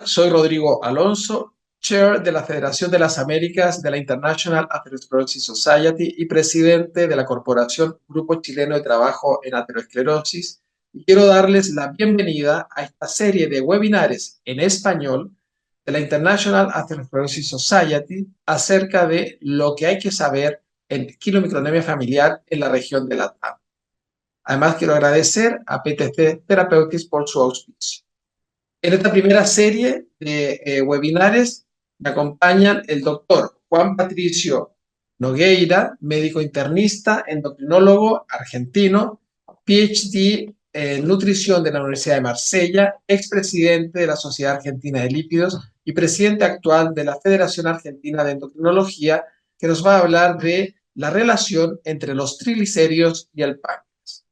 Soy Rodrigo Alonso, Chair de la Federación de las Américas de la International Atherosclerosis Society y presidente de la Corporación Grupo Chileno de Trabajo en Aterosclerosis. Y quiero darles la bienvenida a esta serie de webinares en español de la International Atherosclerosis Society acerca de lo que hay que saber en quilomicronemia familiar en la región de LATAM. Además, quiero agradecer a PTC Therapeutics por su auspicio. En esta primera serie de webinares me acompañan el doctor Juan Patricio Nogueira, médico internista, endocrinólogo argentino, PhD en nutrición de la Universidad de Marsella, expresidente de la Sociedad Argentina de Lípidos y presidente actual de la Federación Argentina de Endocrinología, que nos va a hablar de la relación entre los triglicéridos y el páncreas.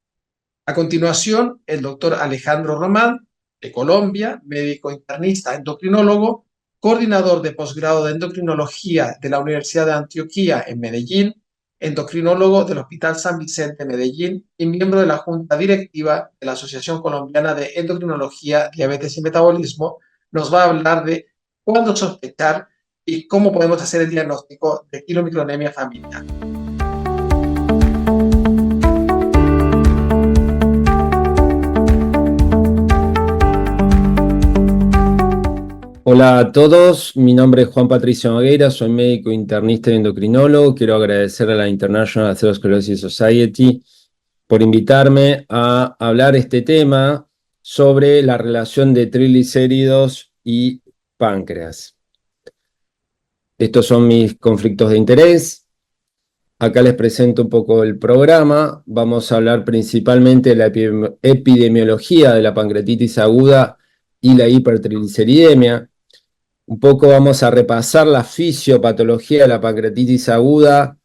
A continuación, el doctor Alejandro Román, de Colombia, médico internista, endocrinólogo, coordinador de posgrado de endocrinología de la Universidad de Antioquia en Medellín, endocrinólogo del Hospital San Vicente Medellín y miembro de la Junta Directiva de la Asociación Colombiana de Endocrinología, Diabetes y Metabolismo, nos va a hablar de cuándo sospechar y cómo podemos hacer el diagnóstico de quilomicronemia familiar. Hola a todos, mi nombre es Juan Patricio Nogueira, soy médico internista y endocrinólogo. Quiero agradecer a la International Atherosclerosis Society por invitarme a hablar este tema sobre la relación de triglicéridos y páncreas. Estos son mis conflictos de interés. Acá les presento un poco el programa. Vamos a hablar principalmente de la epidemiología de la pancreatitis aguda y la hipertrigliceridemia. Un poco vamos a repasar la fisiopatología de la pancreatitis aguda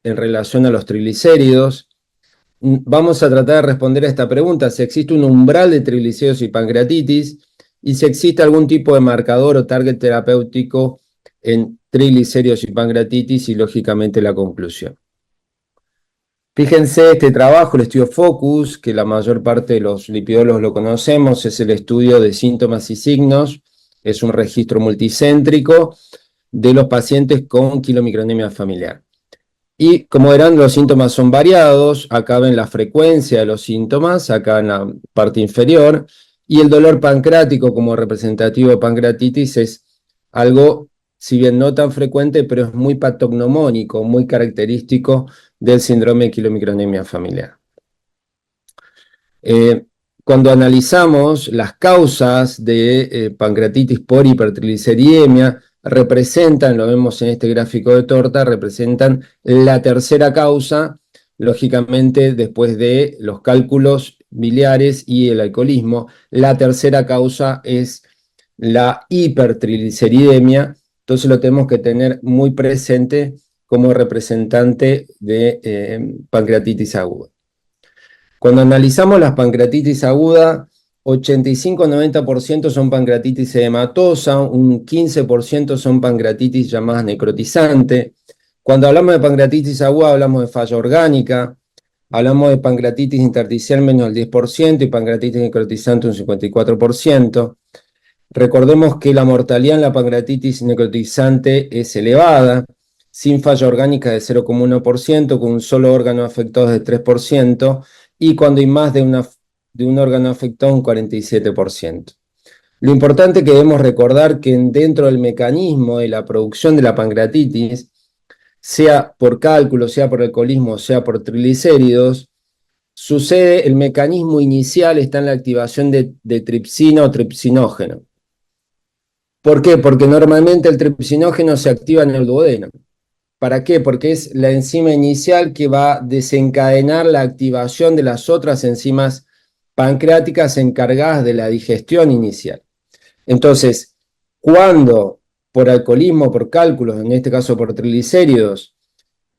en relación a los triglicéridos. Vamos a tratar de responder a esta pregunta, si existe un umbral de triglicéridos y pancreatitis y si existe algún tipo de marcador o target terapéutico en triglicéridos y pancreatitis y lógicamente la conclusión. Fíjense, este trabajo, el estudio FOCUS, que la mayor parte de los lipidólogos lo conocemos, es el estudio de síntomas y signos. Es un registro multicéntrico de los pacientes con quilomicronemia familiar. Y como verán, los síntomas son variados. Acá ven la frecuencia de los síntomas, acá en la parte inferior. Y el dolor pancreático como representativo de pancreatitis es algo, si bien no tan frecuente, pero es muy patognomónico, muy característico del síndrome de quilomicronemia familiar. Cuando analizamos las causas de pancreatitis por hipertrigliceridemia, representan, lo vemos en este gráfico de torta, representan la tercera causa, lógicamente después de los cálculos biliares y el alcoholismo. La tercera causa es la hipertrigliceridemia, entonces lo tenemos que tener muy presente como representante de pancreatitis aguda. Cuando analizamos las pancreatitis aguda, 85-90% son pancreatitis edematosa, un 15% son pancreatitis llamadas necrotizante. Cuando hablamos de pancreatitis aguda hablamos de falla orgánica, hablamos de pancreatitis intersticial menos del 10% y pancreatitis necrotizante un 54%. Recordemos que la mortalidad en la pancreatitis necrotizante es elevada, sin falla orgánica de 0,1%, con un solo órgano afectado de 3%, y cuando hay más de un órgano afectado, un 47%. Lo importante es que debemos recordar que dentro del mecanismo de la producción de la pancreatitis, sea por cálculo, sea por alcoholismo, sea por triglicéridos, sucede, el mecanismo inicial está en la activación de tripsina o tripsinógeno. ¿Por qué? Porque normalmente el tripsinógeno se activa en el duodeno. ¿Para qué? Porque es la enzima inicial que va a desencadenar la activación de las otras enzimas pancreáticas encargadas de la digestión inicial. Entonces, cuando por alcoholismo, por cálculos, en este caso por triglicéridos,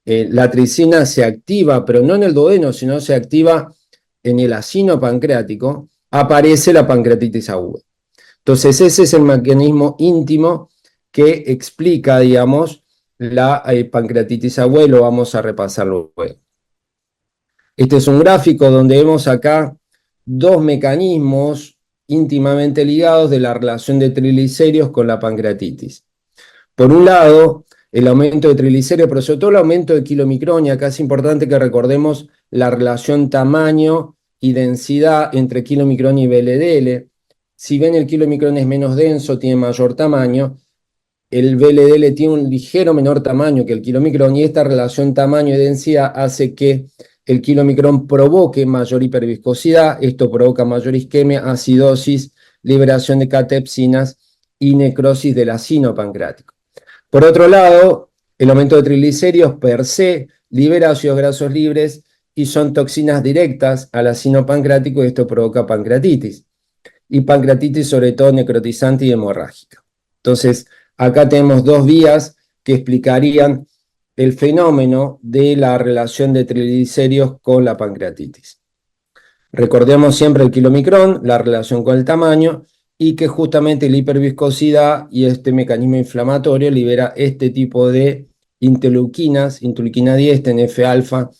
la tripsina se activa, pero no en el duodeno, sino se activa en el acino pancreático, aparece la pancreatitis aguda. Entonces, ese es el mecanismo íntimo que explica, digamos, la pancreatitis aguda, y lo vamos a repasar luego. Este es un gráfico donde vemos acá dos mecanismos íntimamente ligados de la relación de triglicéridos con la pancreatitis. Por un lado, el aumento de triglicéridos, pero sobre todo el aumento de kilomicron, y acá es importante que recordemos la relación tamaño y densidad entre kilomicron y VLDL. Si bien el kilomicron es menos denso, tiene mayor tamaño, el VLDL tiene un ligero menor tamaño que el kilomicron, y esta relación tamaño y densidad hace que el kilomicron provoque mayor hiperviscosidad, esto provoca mayor isquemia, acidosis, liberación de catepsinas y necrosis del acino pancreático. Por otro lado, el aumento de triglicéridos per se libera ácidos grasos libres y son toxinas directas al acino pancreático, y esto provoca pancreatitis. Y pancreatitis sobre todo necrotizante y hemorrágica. Entonces, acá tenemos dos vías que explicarían el fenómeno de la relación de triglicéridos con la pancreatitis. Recordemos siempre el kilomicron, la relación con el tamaño, y que justamente la hiperviscosidad y este mecanismo inflamatorio libera este tipo de interleuquinas, interleuquina 10, TNF-alfa,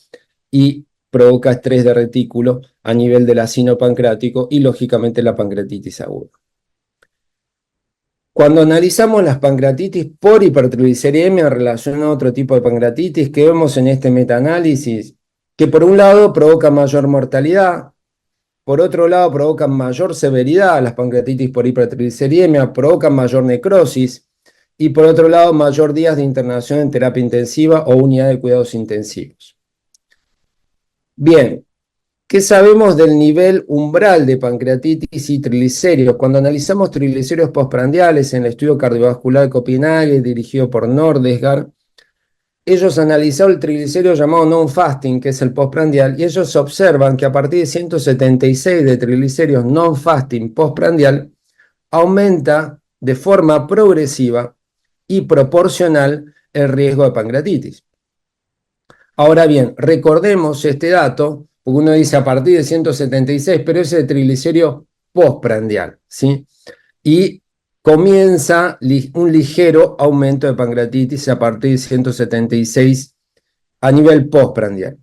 y provoca estrés de retículo a nivel del acino pancreático y lógicamente la pancreatitis aguda. Cuando analizamos las pancreatitis por hipertrigliceridemia en relación a otro tipo de pancreatitis que vemos en este metaanálisis, que por un lado provoca mayor mortalidad, por otro lado provocan mayor severidad, las pancreatitis por hipertrigliceridemia provocan mayor necrosis, y por otro lado mayor días de internación en terapia intensiva o unidad de cuidados intensivos. Bien, ¿qué sabemos del nivel umbral de pancreatitis y triglicéridos? Cuando analizamos triglicéridos postprandiales en el estudio cardiovascular de Copenhague, dirigido por Nordesgaard, ellos analizaron el triglicérido llamado non-fasting, que es el postprandial, y ellos observan que a partir de 176 de triglicéridos non-fasting postprandial, aumenta de forma progresiva y proporcional el riesgo de pancreatitis. Ahora bien, recordemos este dato, porque uno dice a partir de 176, pero ese es el triglicérido postprandial, ¿sí? Y comienza un ligero aumento de pancreatitis a partir de 176 a nivel postprandial.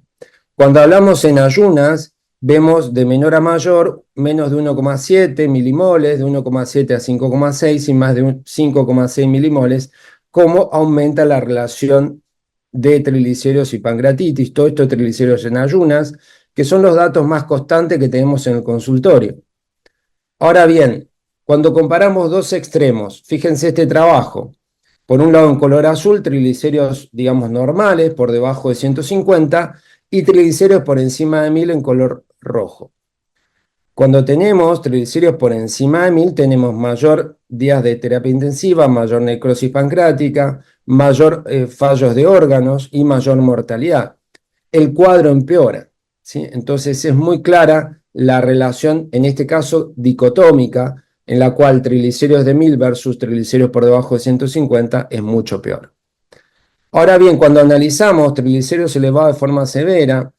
Cuando hablamos en ayunas, vemos de menor a mayor menos de 1,7 milimoles, de 1,7 a 5,6 y más de 5,6 milimoles, cómo aumenta la relación de triglicéridos y pancreatitis. Todo esto de triglicéridos en ayunas, que son los datos más constantes que tenemos en el consultorio. Ahora bien, cuando comparamos dos extremos, fíjense este trabajo. Por un lado, en color azul, triglicéridos, digamos, normales, por debajo de 150, y triglicéridos por encima de 1000 en color rojo. Cuando tenemos triglicéridos por encima de 1000, tenemos mayor días de terapia intensiva, mayor necrosis pancreática, mayor fallos de órganos y mayor mortalidad. El cuadro empeora, ¿sí? Entonces es muy clara la relación, en este caso dicotómica, en la cual triglicéridos de 1000 versus triglicéridos por debajo de 150 es mucho peor. Ahora bien, cuando analizamos triglicéridos elevados de forma severa,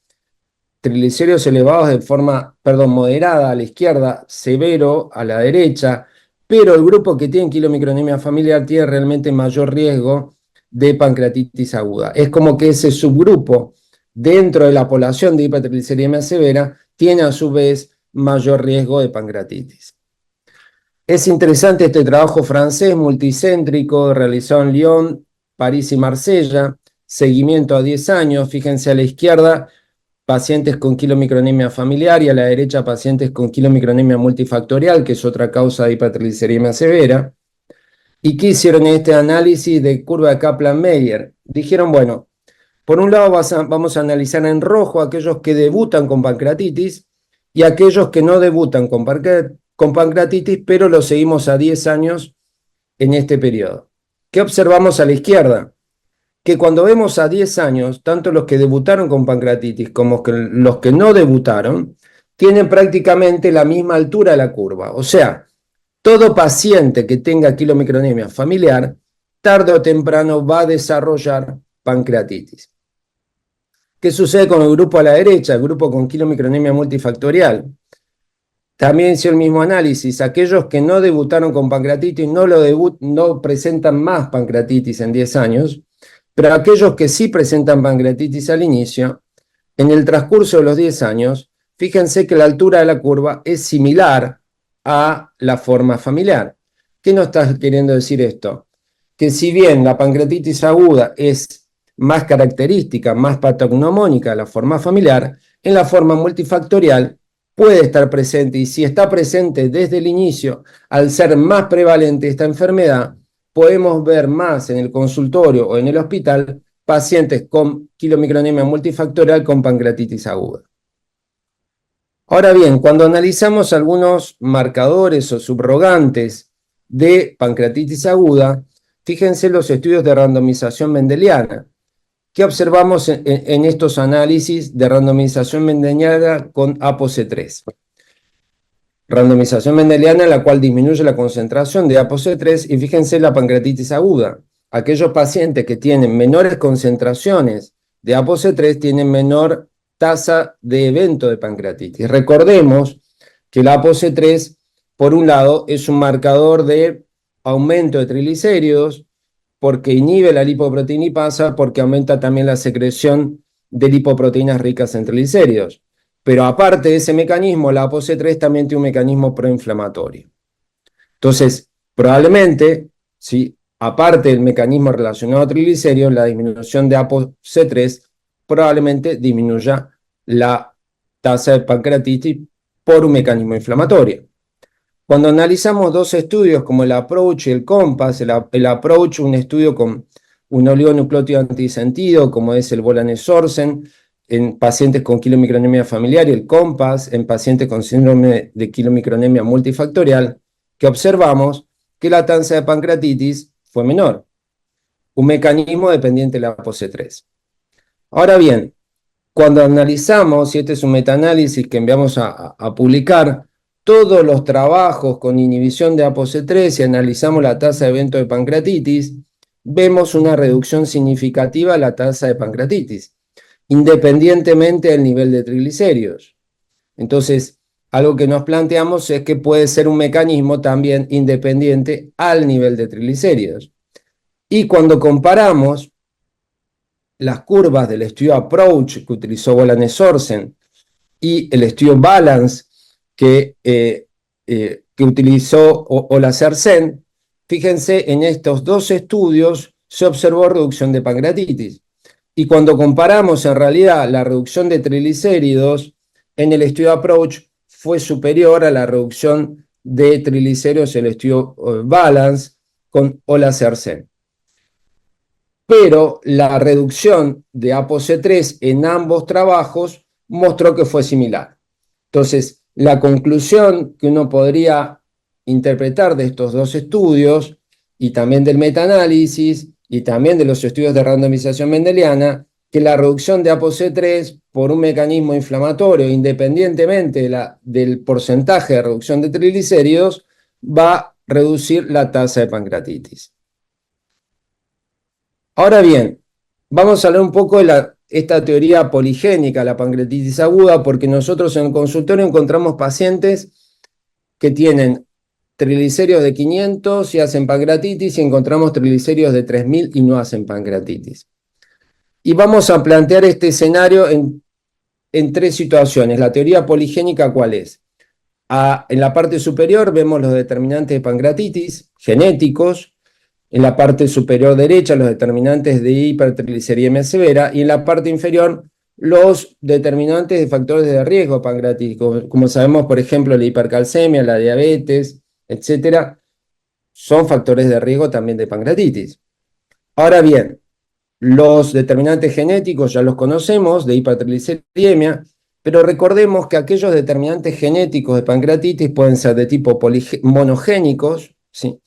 triglicéridos elevados de forma, moderada a la izquierda, severo a la derecha, pero el grupo que tiene kilomicronemia familiar tiene realmente mayor riesgo de pancreatitis aguda. Es como que ese subgrupo dentro de la población de hipertrigliceridemia severa tiene a su vez mayor riesgo de pancreatitis. Es interesante este trabajo francés multicéntrico realizado en Lyon, París y Marsella, seguimiento a 10 años, fíjense a la izquierda, pacientes con kilomicronemia familiar, y a la derecha pacientes con kilomicronemia multifactorial, que es otra causa de hipertrigliceridemia severa. ¿Y qué hicieron en este análisis de curva de Kaplan-Meier? Dijeron, bueno, por un lado vamos a analizar en rojo aquellos que debutan con pancreatitis y aquellos que no debutan con pancreatitis, pero los seguimos a 10 años en este periodo. ¿Qué observamos a la izquierda? Que cuando vemos a 10 años, tanto los que debutaron con pancreatitis como los que no debutaron, tienen prácticamente la misma altura de la curva. O sea, todo paciente que tenga kilomicronemia familiar, tarde o temprano va a desarrollar pancreatitis. ¿Qué sucede con el grupo a la derecha, el grupo con kilomicronemia multifactorial? También hizo el mismo análisis. Aquellos que no debutaron con pancreatitis no presentan más pancreatitis en 10 años, pero aquellos que sí presentan pancreatitis al inicio, en el transcurso de los 10 años, fíjense que la altura de la curva es similar a la forma familiar. ¿Qué nos está queriendo decir esto? Que si bien la pancreatitis aguda es más característica, más patognomónica de la forma familiar, en la forma multifactorial puede estar presente, y si está presente desde el inicio, al ser más prevalente esta enfermedad, podemos ver más en el consultorio o en el hospital pacientes con quilomicronemia multifactorial con pancreatitis aguda. Ahora bien, cuando analizamos algunos marcadores o subrogantes de pancreatitis aguda, fíjense los estudios de randomización mendeliana. ¿Qué observamos en estos análisis de randomización mendeliana con ApoC3? Randomización mendeliana en la cual disminuye la concentración de ApoC3 y fíjense la pancreatitis aguda. Aquellos pacientes que tienen menores concentraciones de ApoC3 tienen menor tasa de evento de pancreatitis. Recordemos que la ApoC3, por un lado, es un marcador de aumento de triglicéridos, porque inhibe la lipoproteinipasa, porque aumenta también la secreción de lipoproteínas ricas en triglicéridos. Pero aparte de ese mecanismo, la ApoC3 también tiene un mecanismo proinflamatorio. Entonces, probablemente, si aparte del mecanismo relacionado a triglicéridos, la disminución de ApoC3 probablemente disminuya la tasa de pancreatitis por un mecanismo inflamatorio. Cuando analizamos dos estudios como el APPROACH y el COMPASS, el APPROACH, un estudio con un oligonucleótido antisentido, como es el volanesorsen, en pacientes con quilomicronemia familiar, y el COMPASS en pacientes con síndrome de quilomicronemia multifactorial, que observamos que la tasa de pancreatitis fue menor, un mecanismo dependiente de la ApoC3. Ahora bien, cuando analizamos, y este es un metaanálisis que enviamos a publicar, todos los trabajos con inhibición de ApoC3 y analizamos la tasa de evento de pancreatitis, vemos una reducción significativa de la tasa de pancreatitis, independientemente del nivel de triglicéridos. Entonces, algo que nos planteamos es que puede ser un mecanismo también independiente al nivel de triglicéridos. Y cuando comparamos las curvas del estudio APPROACH que utilizó volanesorsen y el estudio BALANCE que utilizó Olacersen, fíjense, en estos dos estudios se observó reducción de pancreatitis. Y cuando comparamos en realidad la reducción de triglicéridos en el estudio APPROACH fue superior a la reducción de triglicéridos en el estudio BALANCE con Olacersen. Pero la reducción de ApoC3 en ambos trabajos mostró que fue similar. Entonces, la conclusión que uno podría interpretar de estos dos estudios, y también del metaanálisis, y también de los estudios de randomización mendeliana, que la reducción de ApoC3 por un mecanismo inflamatorio, independientemente del porcentaje de reducción de triglicéridos, va a reducir la tasa de pancreatitis. Ahora bien, vamos a hablar un poco de esta teoría poligénica, la pancreatitis aguda, porque nosotros en el consultorio encontramos pacientes que tienen triglicéridos de 500 y hacen pancreatitis, y encontramos triglicéridos de 3000 y no hacen pancreatitis. Y vamos a plantear este escenario en tres situaciones. La teoría poligénica, ¿cuál es? En la parte superior vemos los determinantes de pancreatitis genéticos. En la parte superior derecha, los determinantes de hipertrigliceridemia severa, y en la parte inferior, los determinantes de factores de riesgo pancreatítico. Como sabemos, por ejemplo, la hipercalcemia, la diabetes, etcétera, son factores de riesgo también de pancreatitis. Ahora bien, los determinantes genéticos ya los conocemos, de hipertrigliceridemia, pero recordemos que aquellos determinantes genéticos de pancreatitis pueden ser de tipo monogénicos, ¿sí?,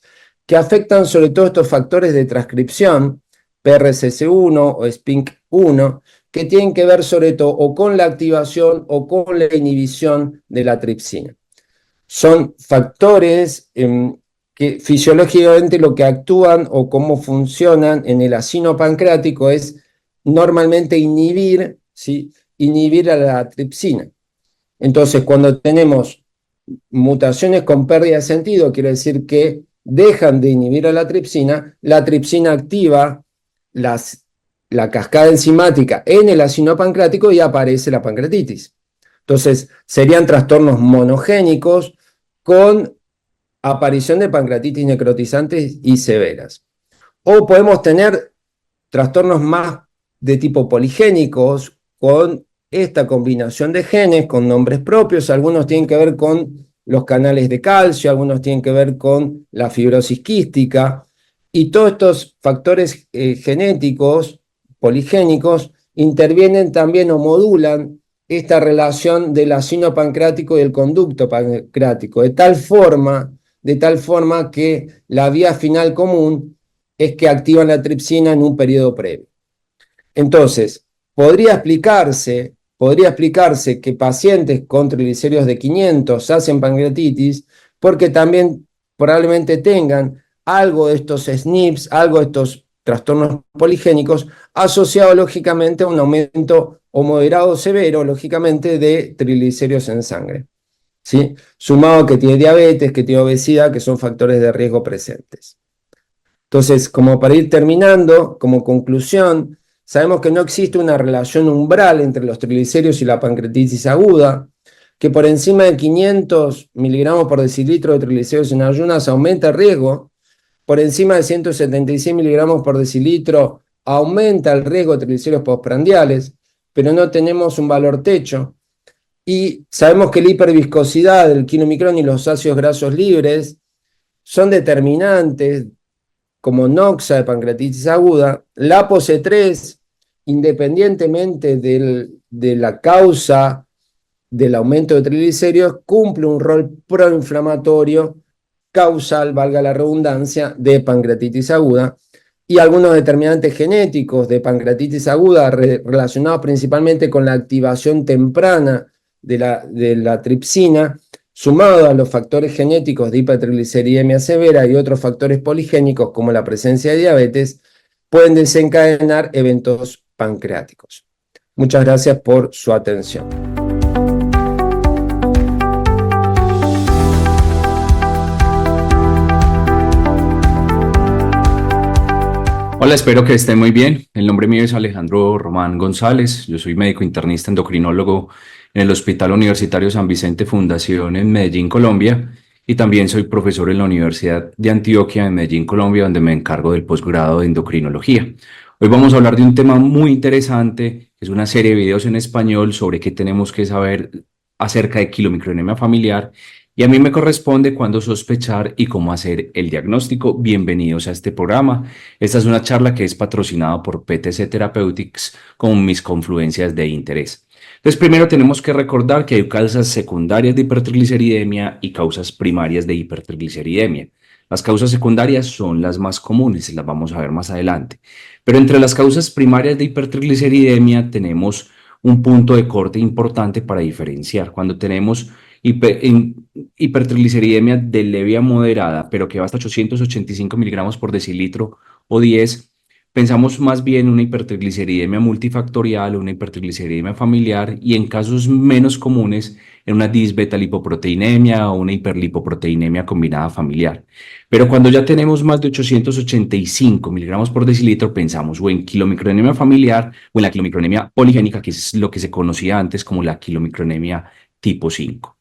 que afectan sobre todo estos factores de transcripción, PRCS1 o SPINK1, que tienen que ver sobre todo o con la activación o con la inhibición de la tripsina. Son factores que fisiológicamente lo que actúan o cómo funcionan en el acino pancreático es normalmente inhibir, ¿sí?, inhibir a la tripsina. Entonces, cuando tenemos mutaciones con pérdida de sentido, quiere decir que dejan de inhibir a la tripsina activa la cascada enzimática en el acino pancreático y aparece la pancreatitis. Entonces, serían trastornos monogénicos con aparición de pancreatitis necrotizantes y severas. O podemos tener trastornos más de tipo poligénicos, con esta combinación de genes, con nombres propios. Algunos tienen que ver con los canales de calcio, algunos tienen que ver con la fibrosis quística, y todos estos factores genéticos poligénicos intervienen también o modulan esta relación del ácido pancreático y el conducto pancreático, de tal forma que la vía final común es que activan la tripsina en un periodo previo. Entonces, podría explicarse que pacientes con triglicéridos de 500 hacen pancreatitis porque también probablemente tengan algo de estos SNPs, algo de estos trastornos poligénicos, asociado lógicamente a un aumento o moderado o severo, lógicamente, de triglicéridos en sangre, ¿sí? Sumado a que tiene diabetes, que tiene obesidad, que son factores de riesgo presentes. Entonces, como para ir terminando, como conclusión, sabemos que no existe una relación umbral entre los triglicéridos y la pancreatitis aguda, que por encima de 500 miligramos por decilitro de triglicéridos en ayunas aumenta el riesgo, por encima de 176 miligramos por decilitro aumenta el riesgo de triglicéridos postprandiales, pero no tenemos un valor techo. Y sabemos que la hiperviscosidad del kilomicrón y los ácidos grasos libres son determinantes como NOXA de pancreatitis aguda. La ApoC3, independientemente de la causa del aumento de triglicéridos, cumple un rol proinflamatorio causal, valga la redundancia, de pancreatitis aguda, y algunos determinantes genéticos de pancreatitis aguda relacionados principalmente con la activación temprana de la tripsina, sumado a los factores genéticos de hipertrigliceridemia severa y otros factores poligénicos como la presencia de diabetes, pueden desencadenar eventos pancreáticos. Muchas gracias por su atención. Hola, espero que estén muy bien. El nombre mío es Alejandro Román González. Yo soy médico internista endocrinólogo en el Hospital Universitario San Vicente Fundación en Medellín, Colombia, y también soy profesor en la Universidad de Antioquia en Medellín, Colombia, donde me encargo del posgrado de endocrinología. Hoy vamos a hablar de un tema muy interesante, que es una serie de videos en español sobre qué tenemos que saber acerca de kilomicronemia familiar, y a mí me corresponde cuándo sospechar y cómo hacer el diagnóstico. Bienvenidos a este programa. Esta es una charla que es patrocinada por PTC Therapeutics con mis confluencias de interés. Entonces, primero tenemos que recordar que hay causas secundarias de hipertrigliceridemia y causas primarias de hipertrigliceridemia. Las causas secundarias son las más comunes, las vamos a ver más adelante. Pero entre las causas primarias de hipertrigliceridemia tenemos un punto de corte importante para diferenciar. Cuando tenemos hipertrigliceridemia de leve a moderada, pero que va hasta 885 miligramos por decilitro o 10, pensamos más bien una hipertrigliceridemia multifactorial o una hipertrigliceridemia familiar, y en casos menos comunes en una disbeta-lipoproteinemia o una hiperlipoproteinemia combinada familiar. Pero cuando ya tenemos más de 885 miligramos por decilitro, pensamos o en kilomicronemia familiar o en la kilomicronemia poligénica, que es lo que se conocía antes como la kilomicronemia tipo 5.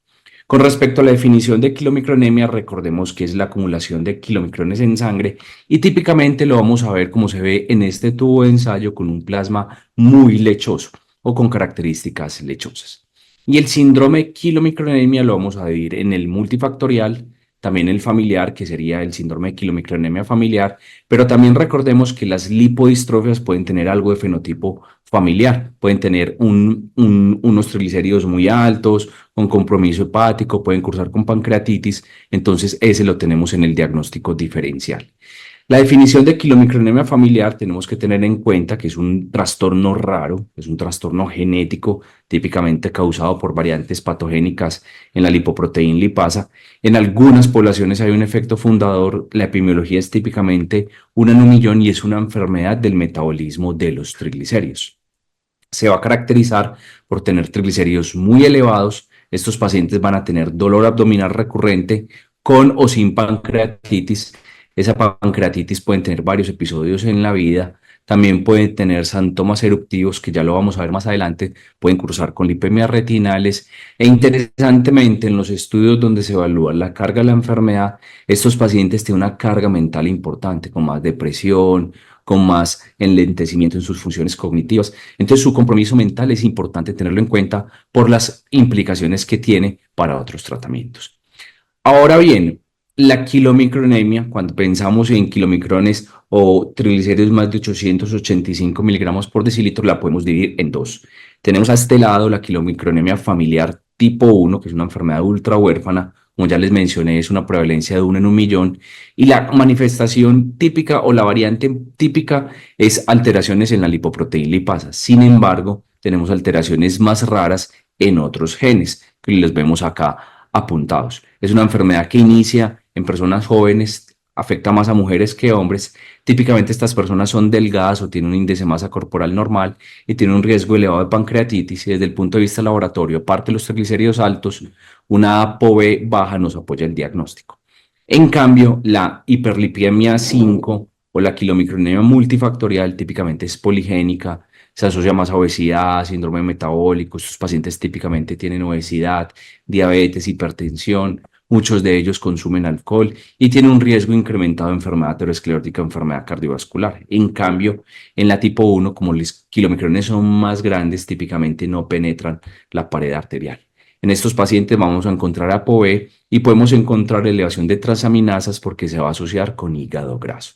Con respecto a la definición de kilomicronemia, recordemos que es la acumulación de kilomicrones en sangre, y típicamente lo vamos a ver como se ve en este tubo de ensayo, con un plasma muy lechoso o con características lechosas. Y el síndrome de kilomicronemia lo vamos a dividir en el multifactorial, también el familiar, que sería el síndrome de kilomicronemia familiar, pero también recordemos que las lipodistrofias pueden tener algo de fenotipo familiar, pueden tener unos triglicéridos muy altos, con compromiso hepático, pueden cursar con pancreatitis, entonces ese lo tenemos en el diagnóstico diferencial. La definición de kilomicronemia familiar tenemos que tener en cuenta que es un trastorno raro, es un trastorno genético típicamente causado por variantes patogénicas en la lipoproteína lipasa. En algunas poblaciones hay un efecto fundador. La epidemiología es típicamente 1 en 1.000.000 y es una enfermedad del metabolismo de los triglicéridos. Se va a caracterizar por tener triglicéridos muy elevados. Estos pacientes van a tener dolor abdominal recurrente con o sin pancreatitis. Esa pancreatitis pueden tener varios episodios en la vida. también pueden tener santomas eruptivos, que ya lo vamos a ver más adelante, pueden cursar con lipemias retinales, e interesantemente en los estudios donde se evalúa la carga de la enfermedad, estos pacientes tienen una carga mental importante, con más depresión, con más enlentecimiento en sus funciones cognitivas. Entonces su compromiso mental es importante tenerlo en cuenta por las implicaciones que tiene para otros tratamientos. Ahora bien, la kilomicronemia, cuando pensamos en kilomicrones o triglicéridos más de 885 miligramos por decilitro, la podemos dividir en dos. Tenemos a este lado la kilomicronemia familiar tipo 1, que es una enfermedad ultra huérfana, como ya les mencioné, es una prevalencia de 1 en 1.000.000, y la manifestación típica o la variante típica es alteraciones en la lipoproteína lipasa. Sin embargo, tenemos alteraciones más raras en otros genes, que les vemos acá apuntados. Es una enfermedad que inicia en personas jóvenes, afecta más a mujeres que a hombres. Típicamente estas personas son delgadas o tienen un índice de masa corporal normal y tienen un riesgo elevado de pancreatitis, y desde el punto de vista laboratorio, aparte de los triglicéridos altos, una ApoB baja nos apoya el diagnóstico. En cambio, la hiperlipemia 5 o la kilomicronemia multifactorial típicamente es poligénica, se asocia más a obesidad, síndrome metabólico. Estos pacientes típicamente tienen obesidad, diabetes, hipertensión, muchos de ellos consumen alcohol y tienen un riesgo incrementado de enfermedad aterosclerótica o enfermedad cardiovascular. En cambio, en la tipo 1, como los kilomicrones son más grandes, típicamente no penetran la pared arterial. En estos pacientes vamos a encontrar ApoB y podemos encontrar elevación de transaminasas porque se va a asociar con hígado graso.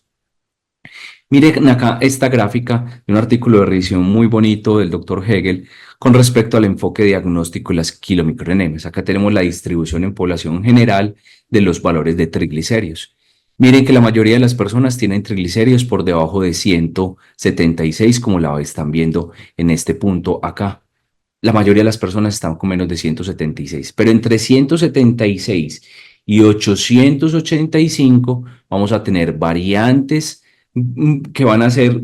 Miren acá esta gráfica de un artículo de revisión muy bonito del doctor Hegel con respecto al enfoque diagnóstico de las kilomicronemias. Acá tenemos la distribución en población general de los valores de triglicéridos. Miren que la mayoría de las personas tienen triglicéridos por debajo de 176, como la están viendo en este punto acá. La mayoría de las personas están con menos de 176, pero entre 176 y 885 vamos a tener variantes que van a ser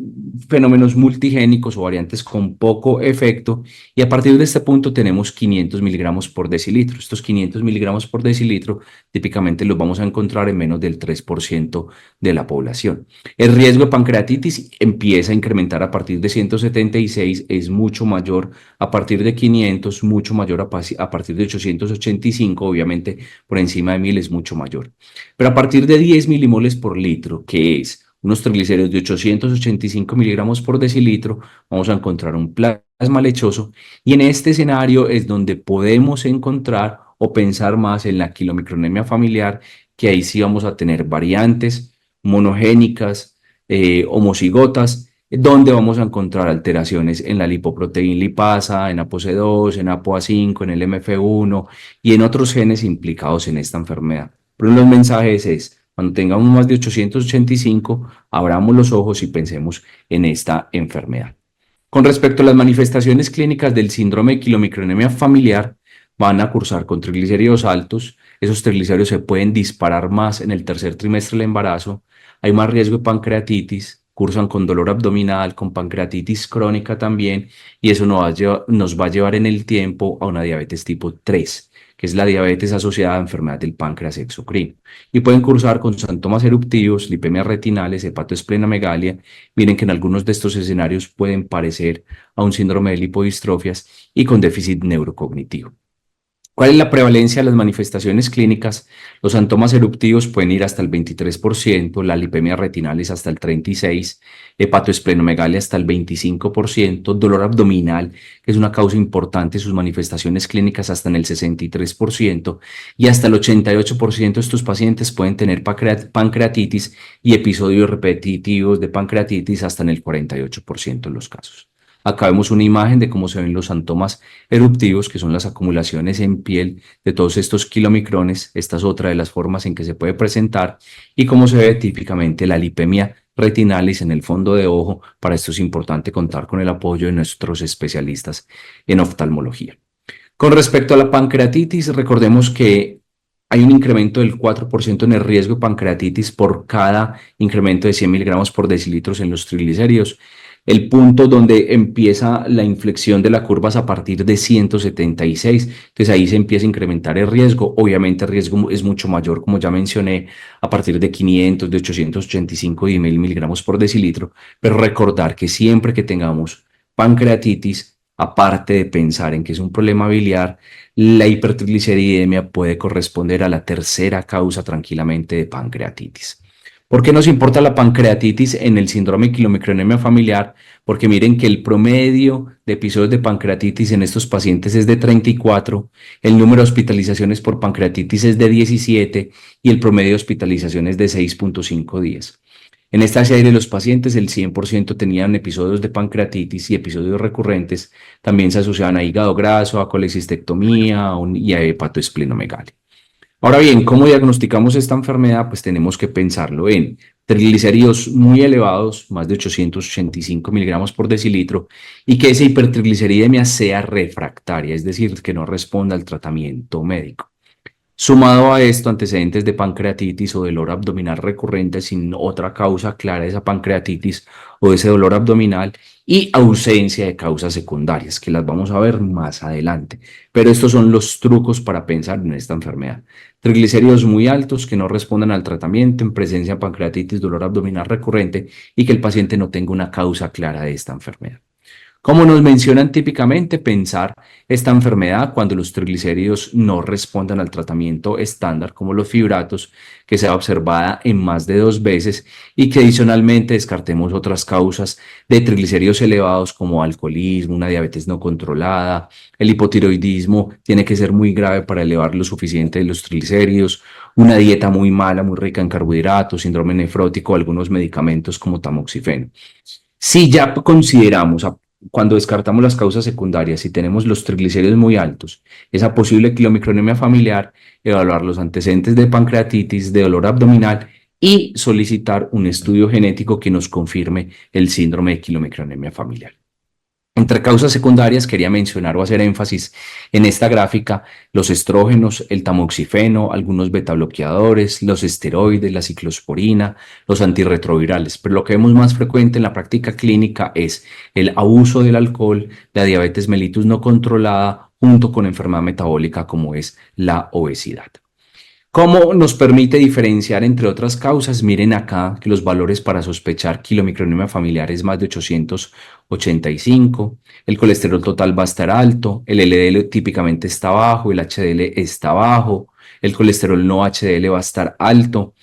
fenómenos multigénicos o variantes con poco efecto, y a partir de este punto tenemos 500 miligramos por decilitro. Estos 500 miligramos por decilitro típicamente los vamos a encontrar en menos del 3% de la población. El riesgo de pancreatitis empieza a incrementar a partir de 176, es mucho mayor a partir de 500, mucho mayor a partir de 885, obviamente por encima de 1000 es mucho mayor. Pero a partir de 10 milimoles por litro, que es unos triglicéridos de 885 miligramos por decilitro, vamos a encontrar un plasma lechoso, y en este escenario es donde podemos encontrar o pensar más en la kilomicronemia familiar, que ahí sí vamos a tener variantes monogénicas, homocigotas, donde vamos a encontrar alteraciones en la lipoproteína lipasa, en ApoC2, en ApoA5, en el MF1 y en otros genes implicados en esta enfermedad. Pero uno de los mensajes es: cuando tengamos más de 885, abramos los ojos y pensemos en esta enfermedad. Con respecto a las manifestaciones clínicas del síndrome de kilomicronemia familiar, van a cursar con triglicéridos altos. Esos triglicéridos se pueden disparar más en el tercer trimestre del embarazo. Hay más riesgo de pancreatitis, cursan con dolor abdominal, con pancreatitis crónica también, y eso nos va a llevar en el tiempo a una diabetes tipo 3, que es la diabetes asociada a enfermedad del páncreas exocrino. Y pueden cursar con santomas eruptivos, lipemias retinales, hepatoesplenomegalia. Miren que en algunos de estos escenarios pueden parecer a un síndrome de lipodistrofias y con déficit neurocognitivo. ¿Cuál es la prevalencia de las manifestaciones clínicas? Los santomas eruptivos pueden ir hasta el 23%, la lipemia retinales hasta el 36%, hepatoesplenomegalia hasta el 25%, dolor abdominal, que es una causa importante, sus manifestaciones clínicas hasta en el 63%, y hasta el 88% de estos pacientes pueden tener pancreatitis y episodios repetitivos de pancreatitis hasta en el 48% de los casos. Acá vemos una imagen de cómo se ven los santomas eruptivos, que son las acumulaciones en piel de todos estos kilomicrones. Esta es otra de las formas en que se puede presentar, y cómo se ve típicamente la lipemia retinalis en el fondo de ojo. Para esto es importante contar con el apoyo de nuestros especialistas en oftalmología. Con respecto a la pancreatitis, recordemos que hay un incremento del 4% en el riesgo de pancreatitis por cada incremento de 100 miligramos por decilitros en los triglicéridos. El punto donde empieza la inflexión de la curva es a partir de 176, entonces ahí se empieza a incrementar el riesgo. Obviamente el riesgo es mucho mayor, como ya mencioné, a partir de 500, de 885 y de 1000 miligramos por decilitro, pero recordar que siempre que tengamos pancreatitis, aparte de pensar en que es un problema biliar, la hipertrigliceridemia puede corresponder a la tercera causa tranquilamente de pancreatitis. ¿Por qué nos importa la pancreatitis en el síndrome de quilomicronemia familiar? Porque miren que el promedio de episodios de pancreatitis en estos pacientes es de 34, el número de hospitalizaciones por pancreatitis es de 17 y el promedio de hospitalizaciones es de 6.5 días. En esta serie de los pacientes, el 100% tenían episodios de pancreatitis y episodios recurrentes también se asociaban a hígado graso, a colecistectomía y a hepatoesplenomegalia. Ahora bien, ¿cómo diagnosticamos esta enfermedad? Pues tenemos que pensarlo en triglicéridos muy elevados, más de 885 miligramos por decilitro, y que esa hipertrigliceridemia sea refractaria, es decir, que no responda al tratamiento médico. Sumado a esto, antecedentes de pancreatitis o dolor abdominal recurrente sin otra causa clara de esa pancreatitis o de ese dolor abdominal y ausencia de causas secundarias, que las vamos a ver más adelante. Pero estos son los trucos para pensar en esta enfermedad. Triglicéridos muy altos que no respondan al tratamiento en presencia de pancreatitis, dolor abdominal recurrente y que el paciente no tenga una causa clara de esta enfermedad. Como nos mencionan típicamente, pensar esta enfermedad cuando los triglicéridos no respondan al tratamiento estándar, como los fibratos, que sea observada en más de 2 veces y que adicionalmente descartemos otras causas de triglicéridos elevados como alcoholismo, una diabetes no controlada, el hipotiroidismo tiene que ser muy grave para elevar lo suficiente de los triglicéridos, una dieta muy mala, muy rica en carbohidratos, síndrome nefrótico, algunos medicamentos como tamoxifeno. Si ya consideramos cuando descartamos las causas secundarias, si tenemos los triglicéridos muy altos, esa posible quilomicronemia familiar, evaluar los antecedentes de pancreatitis, de dolor abdominal y solicitar un estudio genético que nos confirme el síndrome de quilomicronemia familiar. Entre causas secundarias quería mencionar o hacer énfasis en esta gráfica los estrógenos, el tamoxifeno, algunos betabloqueadores, los esteroides, la ciclosporina, los antirretrovirales, pero lo que vemos más frecuente en la práctica clínica es el abuso del alcohol, la diabetes mellitus no controlada junto con enfermedad metabólica como es la obesidad. ¿Cómo nos permite diferenciar entre otras causas? Miren acá que los valores para sospechar quilomicronemia familiar es más de 885, el colesterol total va a estar alto, el LDL típicamente está bajo, el HDL está bajo, el colesterol no HDL va a estar alto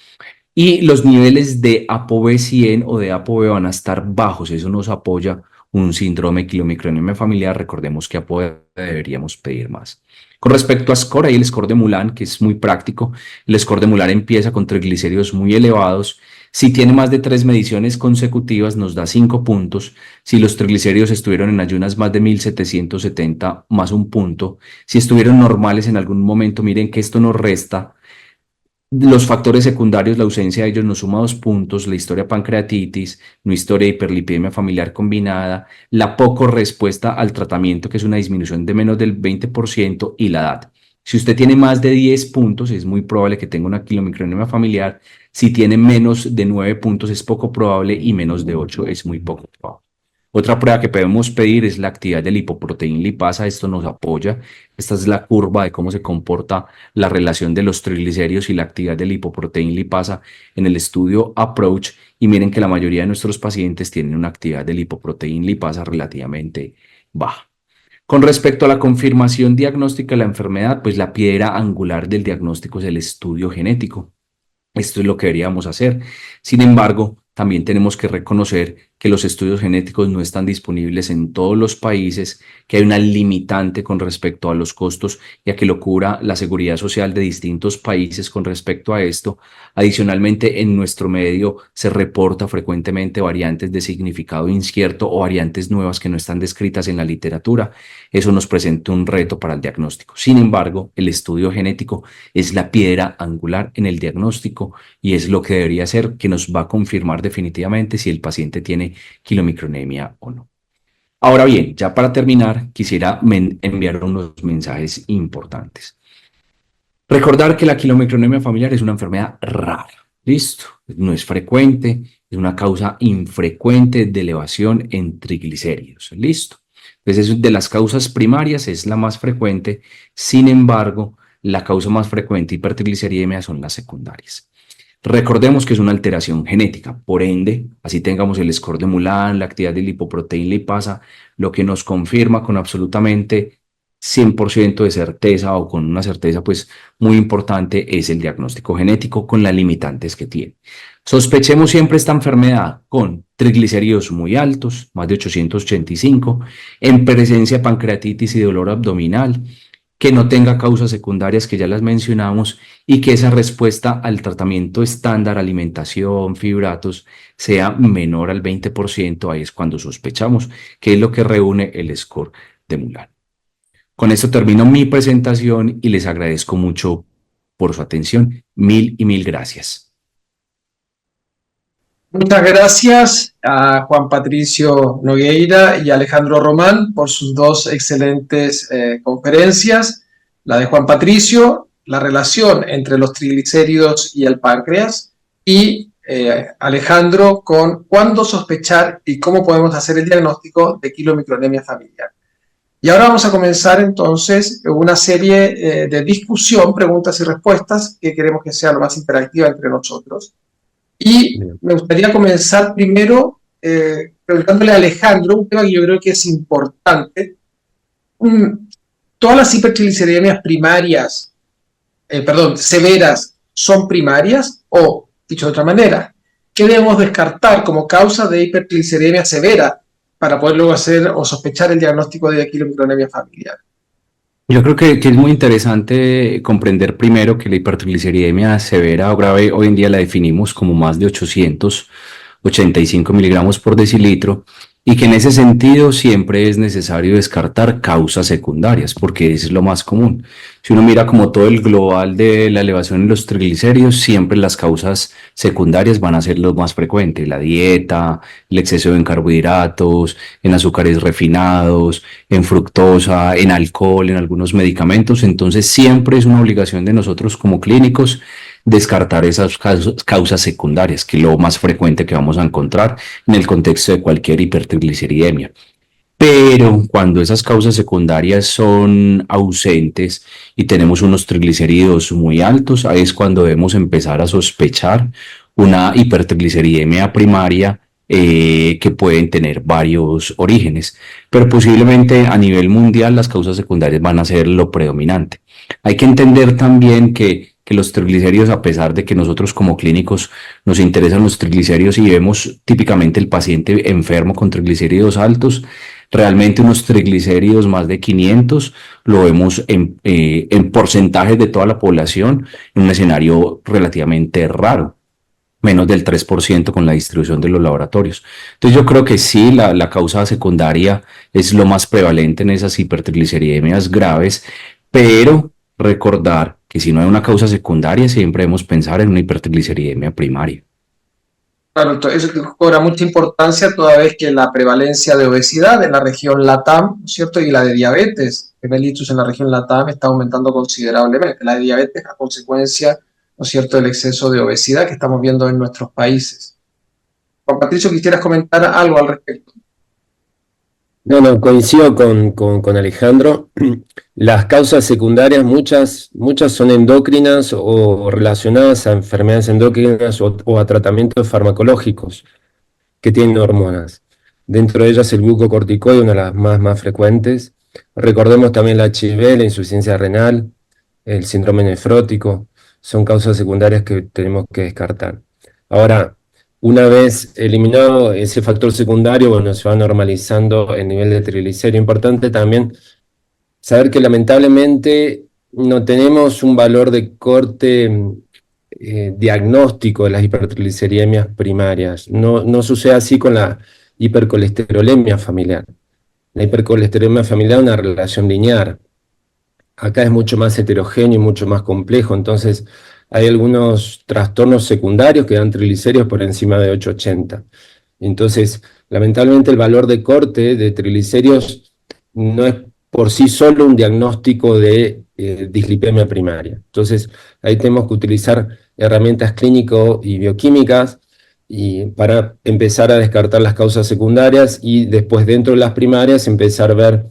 y los niveles de ApoB100 o de ApoB van a estar bajos, eso nos apoya un síndrome de quilomicronemia familiar, recordemos que ApoB deberíamos pedir más. Con respecto a score, hay el score de Mulan, que es muy práctico. El score de Mulan empieza con triglicéridos muy elevados. Si tiene más de 3 mediciones consecutivas, nos da 5 puntos. Si los triglicéridos estuvieron en ayunas más de 1770, más 1 punto. Si estuvieron normales en algún momento, miren que esto nos resta. Los factores secundarios, la ausencia de ellos nos suma 2 puntos, la historia de pancreatitis, una historia de hiperlipidemia familiar combinada, la poco respuesta al tratamiento, que es una disminución de menos del 20%, y la edad. Si usted tiene más de 10 puntos, es muy probable que tenga una quilomicronemia familiar. Si tiene menos de 9 puntos, es poco probable, y menos de 8 es muy poco probable. Otra prueba que podemos pedir es la actividad del lipoproteína lipasa. Esto nos apoya. Esta es la curva de cómo se comporta la relación de los triglicéridos y la actividad del lipoproteína lipasa en el estudio Approach. Y miren que la mayoría de nuestros pacientes tienen una actividad de lipoproteína lipasa relativamente baja. Con respecto a la confirmación diagnóstica de la enfermedad, pues la piedra angular del diagnóstico es el estudio genético. Esto es lo que deberíamos hacer. Sin embargo, también tenemos que reconocer que los estudios genéticos no están disponibles en todos los países, que hay una limitante con respecto a los costos y a que lo cubra la seguridad social de distintos países con respecto a esto. Adicionalmente, en nuestro medio se reporta frecuentemente variantes de significado incierto o variantes nuevas que no están descritas en la literatura. Eso nos presenta un reto para el diagnóstico. Sin embargo, el estudio genético es la piedra angular en el diagnóstico y es lo que debería ser, que nos va a confirmar definitivamente si el paciente tiene quilomicronemia o no. Ahora bien, ya para terminar, quisiera enviar unos mensajes importantes. Recordar que la quilomicronemia familiar es una enfermedad rara. Listo, no es frecuente, es una causa infrecuente de elevación en triglicéridos. Listo. Entonces, de las causas primarias es la más frecuente, sin embargo, la causa más frecuente de hipertrigliceridemia son las secundarias. Recordemos que es una alteración genética, por ende, así tengamos el score de Mulan, la actividad de lipoproteína lipasa, lo que nos confirma con absolutamente 100% de certeza o con una certeza pues muy importante es el diagnóstico genético con las limitantes que tiene. Sospechemos siempre esta enfermedad con triglicéridos muy altos, más de 885, en presencia de pancreatitis y dolor abdominal, que no tenga causas secundarias que ya las mencionamos y que esa respuesta al tratamiento estándar, alimentación, fibratos, sea menor al 20%, ahí es cuando sospechamos que es lo que reúne el score de Mulan. Con esto termino mi presentación y les agradezco mucho por su atención. Mil y mil gracias. Muchas gracias a Juan Patricio Nogueira y Alejandro Román por sus dos excelentes conferencias. La de Juan Patricio, la relación entre los triglicéridos y el páncreas, y Alejandro con cuándo sospechar y cómo podemos hacer el diagnóstico de quilomicronemia familiar. Y ahora vamos a comenzar entonces una serie de discusión, preguntas y respuestas, que queremos que sea lo más interactiva entre nosotros. Y me gustaría comenzar primero preguntándole a Alejandro un tema que yo creo que es importante. ¿Todas las hipertrigliceridemias primarias, severas, son primarias? O, dicho de otra manera, ¿qué debemos descartar como causa de hipertrigliceridemia severa para poder luego hacer o sospechar el diagnóstico de quilomicronemia familiar? Yo creo que es muy interesante comprender primero que la hipertrigliceridemia severa o grave hoy en día la definimos como más de 885 miligramos por decilitro y que en ese sentido siempre es necesario descartar causas secundarias porque es lo más común. Si uno mira como todo el global de la elevación en los triglicéridos, siempre las causas secundarias van a ser lo más frecuente: la dieta, el exceso en carbohidratos, en azúcares refinados, en fructosa, en alcohol, en algunos medicamentos. Entonces siempre es una obligación de nosotros como clínicos descartar esas causas secundarias, que es lo más frecuente que vamos a encontrar en el contexto de cualquier hipertrigliceridemia. Pero cuando esas causas secundarias son ausentes y tenemos unos triglicéridos muy altos, ahí es cuando debemos empezar a sospechar una hipertrigliceridemia primaria que pueden tener varios orígenes, pero posiblemente a nivel mundial las causas secundarias van a ser lo predominante. Hay que entender también que los triglicéridos, a pesar de que nosotros como clínicos nos interesan los triglicéridos y vemos típicamente el paciente enfermo con triglicéridos altos, realmente unos triglicéridos más de 500 lo vemos en porcentajes de toda la población en un escenario relativamente raro, menos del 3% con la distribución de los laboratorios. Entonces yo creo que sí, la causa secundaria es lo más prevalente en esas hipertrigliceridemias graves, pero recordar que si no hay una causa secundaria, siempre debemos pensar en una hipertrigliceridemia primaria. Claro, eso cobra mucha importancia toda vez que la prevalencia de obesidad en la región LATAM, ¿no es cierto?, y la de diabetes mellitus en la región LATAM está aumentando considerablemente. La de diabetes a consecuencia, ¿no es cierto?, del exceso de obesidad que estamos viendo en nuestros países. Juan Patricio, ¿quisieras comentar algo al respecto? No, coincido con Alejandro. Las causas secundarias, muchas son endócrinas o relacionadas a enfermedades endócrinas o a tratamientos farmacológicos que tienen hormonas. Dentro de ellas el glucocorticoide, una de las más frecuentes. Recordemos también la HIV, la insuficiencia renal, el síndrome nefrótico. Son causas secundarias que tenemos que descartar. Ahora, una vez eliminado ese factor secundario, bueno, se va normalizando el nivel de triglicéridos. Importante también saber que lamentablemente no tenemos un valor de corte diagnóstico de las hipertrigliceridemias primarias. No sucede así con la hipercolesterolemia familiar. La hipercolesterolemia familiar es una relación lineal. Acá es mucho más heterogéneo y mucho más complejo, entonces hay algunos trastornos secundarios que dan triglicéridos por encima de 880. Entonces, lamentablemente el valor de corte de triglicéridos no es por sí solo un diagnóstico de dislipemia primaria. Entonces, ahí tenemos que utilizar herramientas clínico y bioquímicas para empezar a descartar las causas secundarias y después dentro de las primarias empezar a ver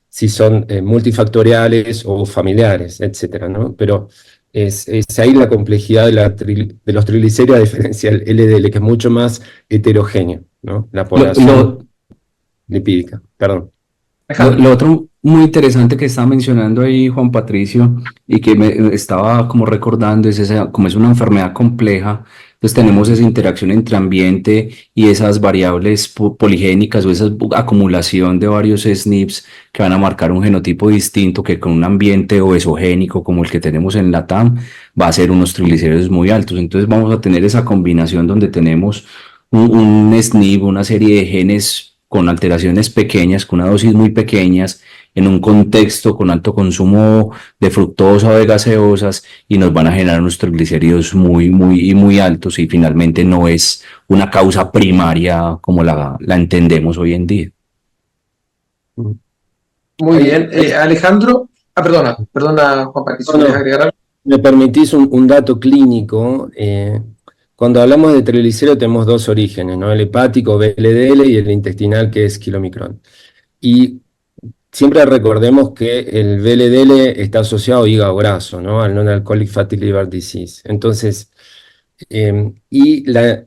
si son multifactoriales o familiares, etcétera, ¿no? Pero es ahí la complejidad de los triglicéridos, a diferencia del LDL, que es mucho más heterogéneo, ¿no? La Lo, población lo, lipídica, perdón. lo otro muy interesante que estaba mencionando ahí Juan Patricio y que me estaba como recordando es esa, como es una enfermedad compleja, entonces tenemos esa interacción entre ambiente y esas variables poligénicas o esa acumulación de varios SNPs que van a marcar un genotipo distinto que con un ambiente obesogénico como el que tenemos en la TAM va a ser unos triglicéridos muy altos. Entonces vamos a tener esa combinación donde tenemos un SNP, una serie de genes con alteraciones pequeñas, con una dosis muy pequeñas, en un contexto con alto consumo de fructosa o de gaseosas y nos van a generar unos triglicéridos muy altos y finalmente no es una causa primaria como la entendemos hoy en día. Muy bien. Alejandro, perdona Juan Patricio, No, no. ¿quieres agregar algo? Me permitís un dato clínico. Cuando hablamos de triglicéridos tenemos dos orígenes, ¿no? El hepático, VLDL, y el intestinal, que es kilomicrón. Y siempre recordemos que el VLDL está asociado a hígado graso, ¿no? Al non-alcoholic fatty liver disease. Entonces, y la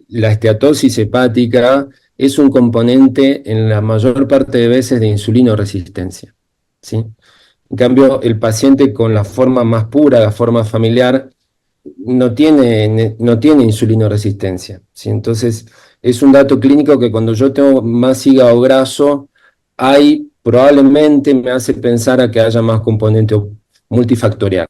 esteatosis hepática es un componente en la mayor parte de veces de insulinoresistencia, ¿sí? En cambio, el paciente con la forma más pura, la forma familiar, no tiene insulinoresistencia, ¿sí? Entonces, es un dato clínico que cuando yo tengo más hígado graso, probablemente me hace pensar a que haya más componente multifactorial,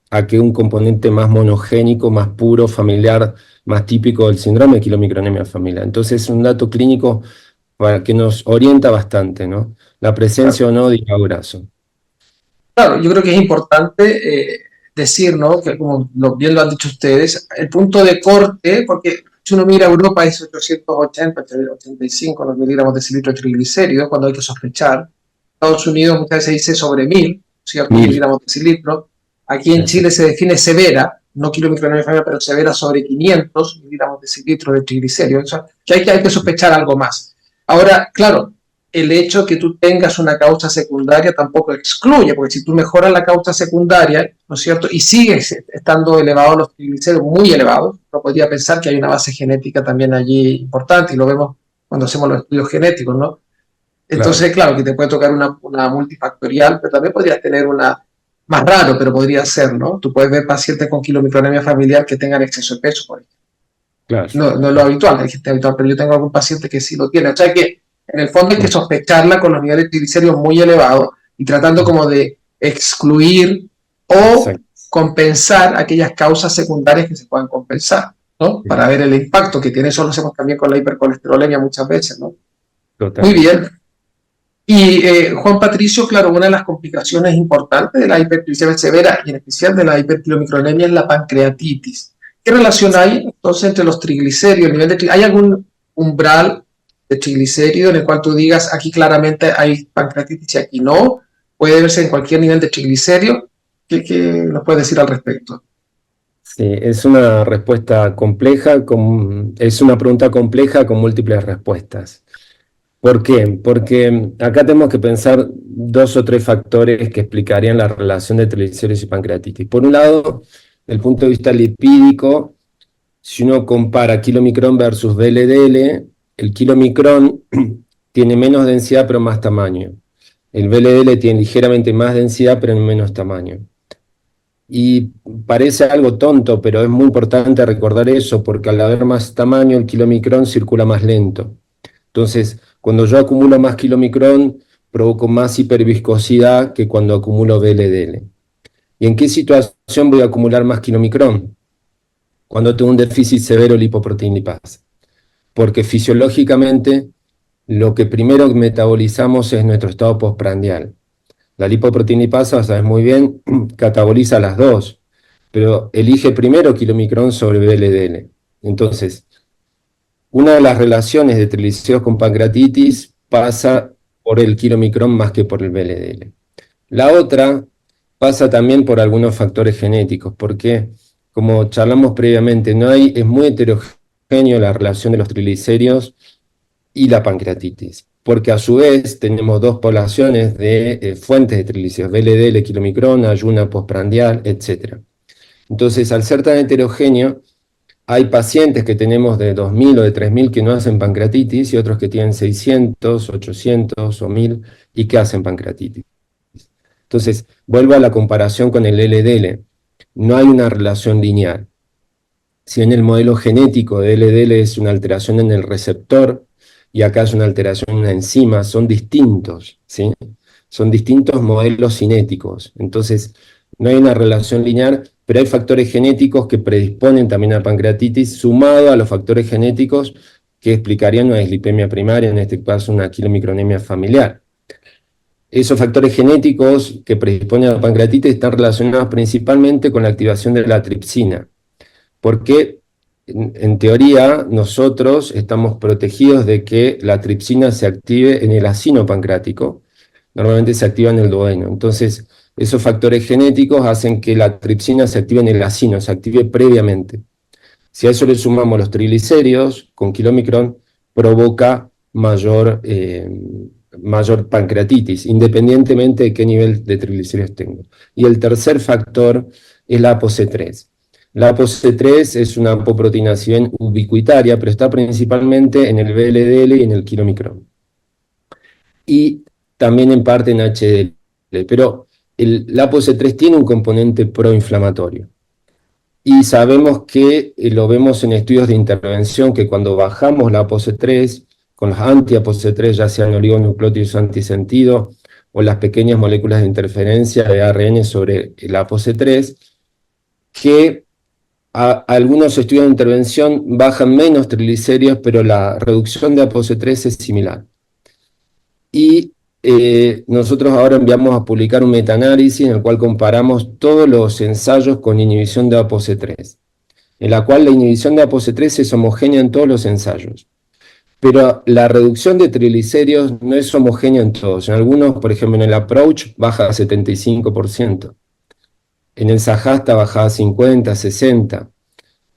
a que un componente más monogénico, más puro, familiar, más típico del síndrome de quilomicronemia familiar. Entonces, es un dato clínico que nos orienta bastante, ¿no? La presencia o no de hígado graso. Claro, yo creo que es importante decir, ¿no? Que como bien lo han dicho ustedes, el punto de corte, porque si uno mira Europa es 880, 85 los miligramos de decilitro de triglicéridos cuando hay que sospechar. Estados Unidos muchas veces dice sobre 1000, ¿cierto? 1000. Miligramos de decilitro. Aquí en Chile se define severa, no kilomicronemia familiar, pero severa sobre 500 miligramos de decilitro de triglicéridos. O sea, que hay que sospechar algo más. Ahora, claro, el hecho que tú tengas una causa secundaria tampoco excluye, porque si tú mejoras la causa secundaria, ¿no es cierto? Y sigues estando elevados los triglicéridos, muy elevados, uno podría pensar que hay una base genética también allí importante, y lo vemos cuando hacemos los estudios genéticos, ¿no? Entonces, claro, que te puede tocar una multifactorial, pero también podrías tener una, más raro, pero podría ser, ¿no? Tú puedes ver pacientes con kilomicronemia familiar que tengan exceso de peso, por ejemplo. Claro. No es lo habitual, hay gente habitual, pero yo tengo algún paciente que sí lo tiene. O sea que en el fondo hay que sospecharla con los niveles de triglicéridos muy elevados y tratando como de excluir o compensar aquellas causas secundarias que se puedan compensar, ¿no? Para ver el impacto que tiene. Eso lo hacemos también con la hipercolesterolemia muchas veces, ¿no? Totalmente. Muy bien. Y Juan Patricio, claro, una de las complicaciones importantes de la hipertriglicemia severa y en especial de la hiperkilomicronemia es la pancreatitis. ¿Qué relación hay entonces entre los triglicéridos? El nivel de, ¿hay algún umbral de triglicérido en el cual tú digas aquí claramente hay pancreatitis y aquí no? ¿Puede verse en cualquier nivel de triglicérido? ¿Qué nos puedes decir al respecto? Sí, es una respuesta compleja, es una pregunta compleja con múltiples respuestas. ¿Por qué? Porque acá tenemos que pensar dos o tres factores que explicarían la relación de triglicéridos y pancreatitis. Por un lado, desde el punto de vista lipídico, si uno compara kilomicrón versus VLDL, el kilomicrón tiene menos densidad pero más tamaño. El VLDL tiene ligeramente más densidad pero en menos tamaño. Y parece algo tonto, pero es muy importante recordar eso, porque al haber más tamaño, el kilomicrón circula más lento. Entonces, cuando yo acumulo más kilomicrón, provoco más hiperviscosidad que cuando acumulo VLDL. ¿Y en qué situación voy a acumular más kilomicrón? Cuando tengo un déficit severo de lipoproteinipasa. Porque fisiológicamente lo que primero metabolizamos es nuestro estado postprandial. La lipoproteinipasa, sabes muy bien, cataboliza las dos, pero elige primero kilomicrón sobre VLDL. Entonces, una de las relaciones de triglicéridos con pancreatitis pasa por el kilomicrón más que por el VLDL. La otra pasa también por algunos factores genéticos, porque, como charlamos previamente, es muy heterogéneo la relación de los triglicéridos y la pancreatitis, porque a su vez tenemos dos poblaciones de fuentes de triglicéridos, VLDL, kilomicrón, ayuna postprandial, etc. Entonces, al ser tan heterogéneo, hay pacientes que tenemos de 2000 o de 3000 que no hacen pancreatitis y otros que tienen 600, 800 o 1000 y que hacen pancreatitis. Entonces, vuelvo a la comparación con el LDL. No hay una relación lineal. Si en el modelo genético de LDL es una alteración en el receptor y acá es una alteración en una enzima, son distintos, ¿sí? Son distintos modelos cinéticos. Entonces, no hay una relación lineal, pero hay factores genéticos que predisponen también a pancreatitis, sumado a los factores genéticos que explicarían una dislipemia primaria, en este caso una kilomicronemia familiar. Esos factores genéticos que predisponen a la pancreatitis están relacionados principalmente con la activación de la tripsina, porque en teoría nosotros estamos protegidos de que la tripsina se active en el acino pancreático, normalmente se activa en el duodeno. Entonces, esos factores genéticos hacen que la tripsina se active en el acino, se active previamente. Si a eso le sumamos los triglicéridos, con kilomicrón, provoca mayor pancreatitis, independientemente de qué nivel de triglicéridos tengo. Y el tercer factor es la ApoC3. La ApoC3 es una apoproteína, si bien ubicuitaria, pero está principalmente en el VLDL y en el kilomicrón. Y también en parte en HDL, pero la ApoC3 tiene un componente proinflamatorio. Y sabemos que, lo vemos en estudios de intervención, que cuando bajamos la ApoC3, con los anti-ApoC3, ya sean oligonucleótidos antisentido, o las pequeñas moléculas de interferencia de ARN sobre la ApoC3, que algunos estudios de intervención bajan menos triglicéridos, pero la reducción de ApoC3 es similar. Y nosotros ahora enviamos a publicar un metaanálisis en el cual comparamos todos los ensayos con inhibición de ApoC3, en la cual la inhibición de ApoC3 es homogénea en todos los ensayos. Pero la reducción de triglicéridos no es homogénea en todos. En algunos, por ejemplo, en el APPROACH baja a 75%. En el SAJASTA baja a 50, 60%.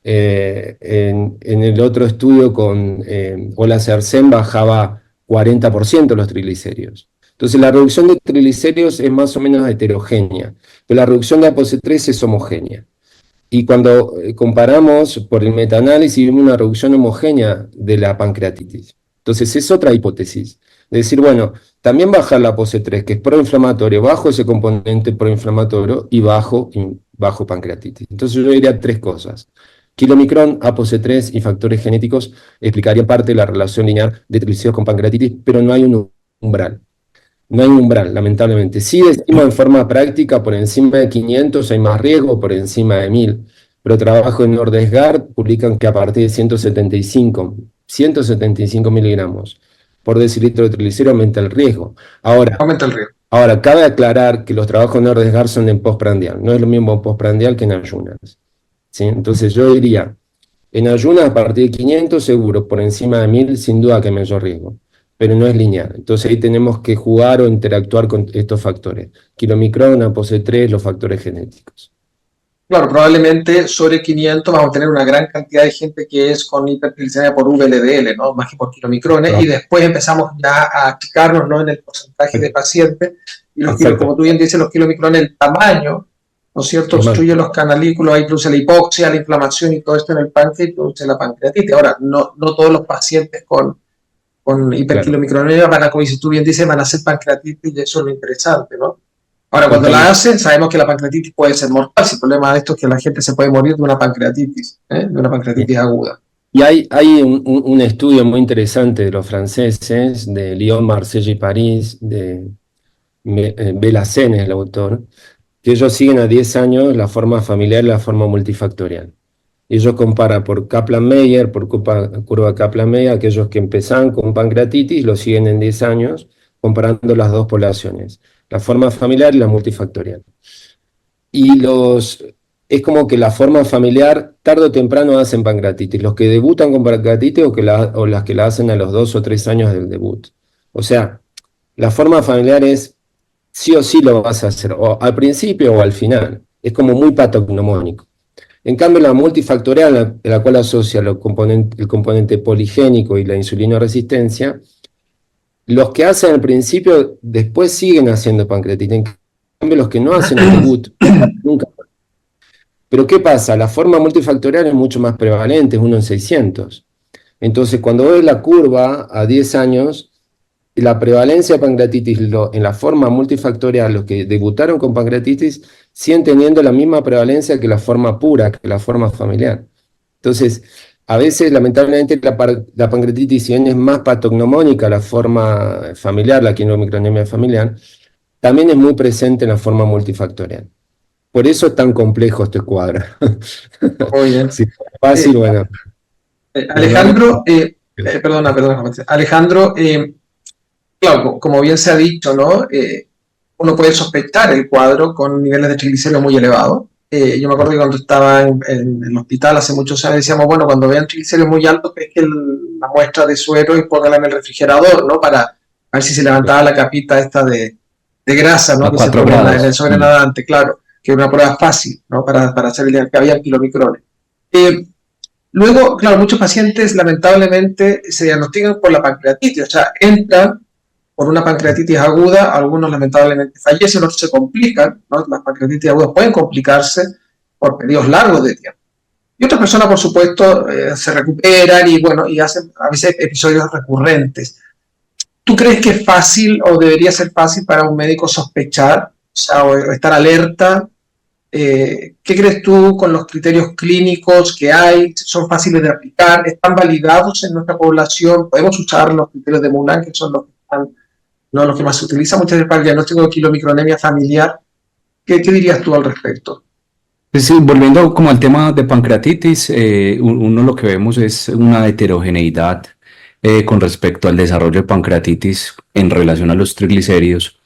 En el otro estudio con Olacersen bajaba 40% los triglicéridos. Entonces la reducción de triglicéridos es más o menos heterogénea, pero la reducción de ApoC3 es homogénea. Y cuando comparamos por el metaanálisis vimos una reducción homogénea de la pancreatitis. Entonces es otra hipótesis. De decir, bueno, también bajar la ApoC3, que es proinflamatorio, bajo ese componente proinflamatorio y bajo pancreatitis. Entonces yo diría tres cosas. Kilomicrón, ApoC3 y factores genéticos explicarían parte de la relación lineal de triglicéridos con pancreatitis, pero no hay un umbral. No hay un umbral, lamentablemente. Sí decimos en forma práctica, por encima de 500 hay más riesgo, por encima de 1000. Pero trabajo en Nordesgaard publican que a partir de 175 miligramos por decilitro de triglicéridos aumenta el riesgo. Aumenta el riesgo. Ahora, cabe aclarar que los trabajos en Nordesgaard son en postprandial. No es lo mismo postprandial que en ayunas. ¿Sí? Entonces yo diría, en ayunas a partir de 500 seguro, por encima de 1000 sin duda que hay mayor riesgo, pero no es lineal. Entonces ahí tenemos que jugar o interactuar con estos factores. Kilomicrón, ApoC3, los factores genéticos. Claro, probablemente sobre 500 vamos a tener una gran cantidad de gente que es con hipertriglicemia por VLDL, ¿no? Más que por kilomicrones, Claro. Y después empezamos ya a achicarnos, ¿no? En el porcentaje de pacientes, y como tú bien dices, los kilomicrones, el tamaño, ¿no es cierto?, obstruye los canalículos, ahí produce la hipoxia, la inflamación y todo esto en el páncreas y produce la pancreatitis. Ahora, no todos los pacientes con hiperkilomicronemia van a, como dices tú bien dices, van a hacer pancreatitis, y eso es lo interesante, ¿no? Ahora, cuando la hacen, sabemos que la pancreatitis puede ser mortal. Si el problema de esto es que la gente se puede morir de una pancreatitis, de una pancreatitis aguda. Y hay un estudio muy interesante de los franceses, de Lyon, Marsella y París, de Belacén, el autor, que ellos siguen a 10 años la forma familiar y la forma multifactorial. Ellos comparan por Kaplan-Meier, por curva Kaplan-Meier, aquellos que empezaron con pancreatitis, lo siguen en 10 años, comparando las dos poblaciones, la forma familiar y la multifactorial. Y es como que la forma familiar, tarde o temprano hacen pancreatitis, los que debutan con pancreatitis o las que la hacen a los 2 o 3 años del debut. O sea, la forma familiar es sí o sí lo vas a hacer, o al principio o al final. Es como muy patognomónico. En cambio, la multifactorial, la cual asocia el componente poligénico y la insulinoresistencia, los que hacen al principio, después siguen haciendo pancreatitis. En cambio, los que no hacen el debut, nunca. Pero ¿qué pasa? La forma multifactorial es mucho más prevalente, es 1 en 600. Entonces, cuando ves la curva a 10 años, la prevalencia de pancreatitis en la forma multifactorial, los que debutaron con pancreatitis, siguen teniendo la misma prevalencia que la forma pura, que la forma familiar. Entonces, a veces, lamentablemente, la pancreatitis, si bien es más patognomónica la forma familiar, la quilomicronemia familiar, también es muy presente en la forma multifactorial. Por eso es tan complejo este cuadro. Muy bien. Si fuera fácil, bueno. Alejandro, perdona, Alejandro, claro, como bien se ha dicho, ¿no? Uno puede sospechar el cuadro con niveles de triglicéridos muy elevados. Yo me acuerdo que cuando estaba en el hospital hace muchos años decíamos, bueno, cuando vean triglicéridos muy altos, pesquen la muestra de suero y póngala en el refrigerador, ¿no? Para ver si se levantaba la capita esta de grasa, ¿no? A Que se 4 pone en grados. el sobrenadante, claro, que es una prueba fácil, ¿no? Para hacer que había kilomicrones. Luego, claro, muchos pacientes lamentablemente se diagnostican por la pancreatitis, o sea, entran por una pancreatitis aguda, algunos lamentablemente fallecen, otros se complican, ¿no? Las pancreatitis agudas pueden complicarse por periodos largos de tiempo. Y otras personas, por supuesto, se recuperan y, bueno, y hacen a veces episodios recurrentes. ¿Tú crees que es fácil o debería ser fácil para un médico sospechar, o sea, o estar alerta? ¿Qué crees tú con los criterios clínicos que hay? ¿Son fáciles de aplicar? ¿Están validados en nuestra población? ¿Podemos usar los criterios de Moulin, que son los que están, no, los que más se utilizan muchas veces para el diagnóstico de quilomicronemia familiar? ¿Qué dirías tú al respecto? Sí, volviendo como al tema de pancreatitis, uno lo que vemos es una heterogeneidad con respecto al desarrollo de pancreatitis en relación a los triglicéridos.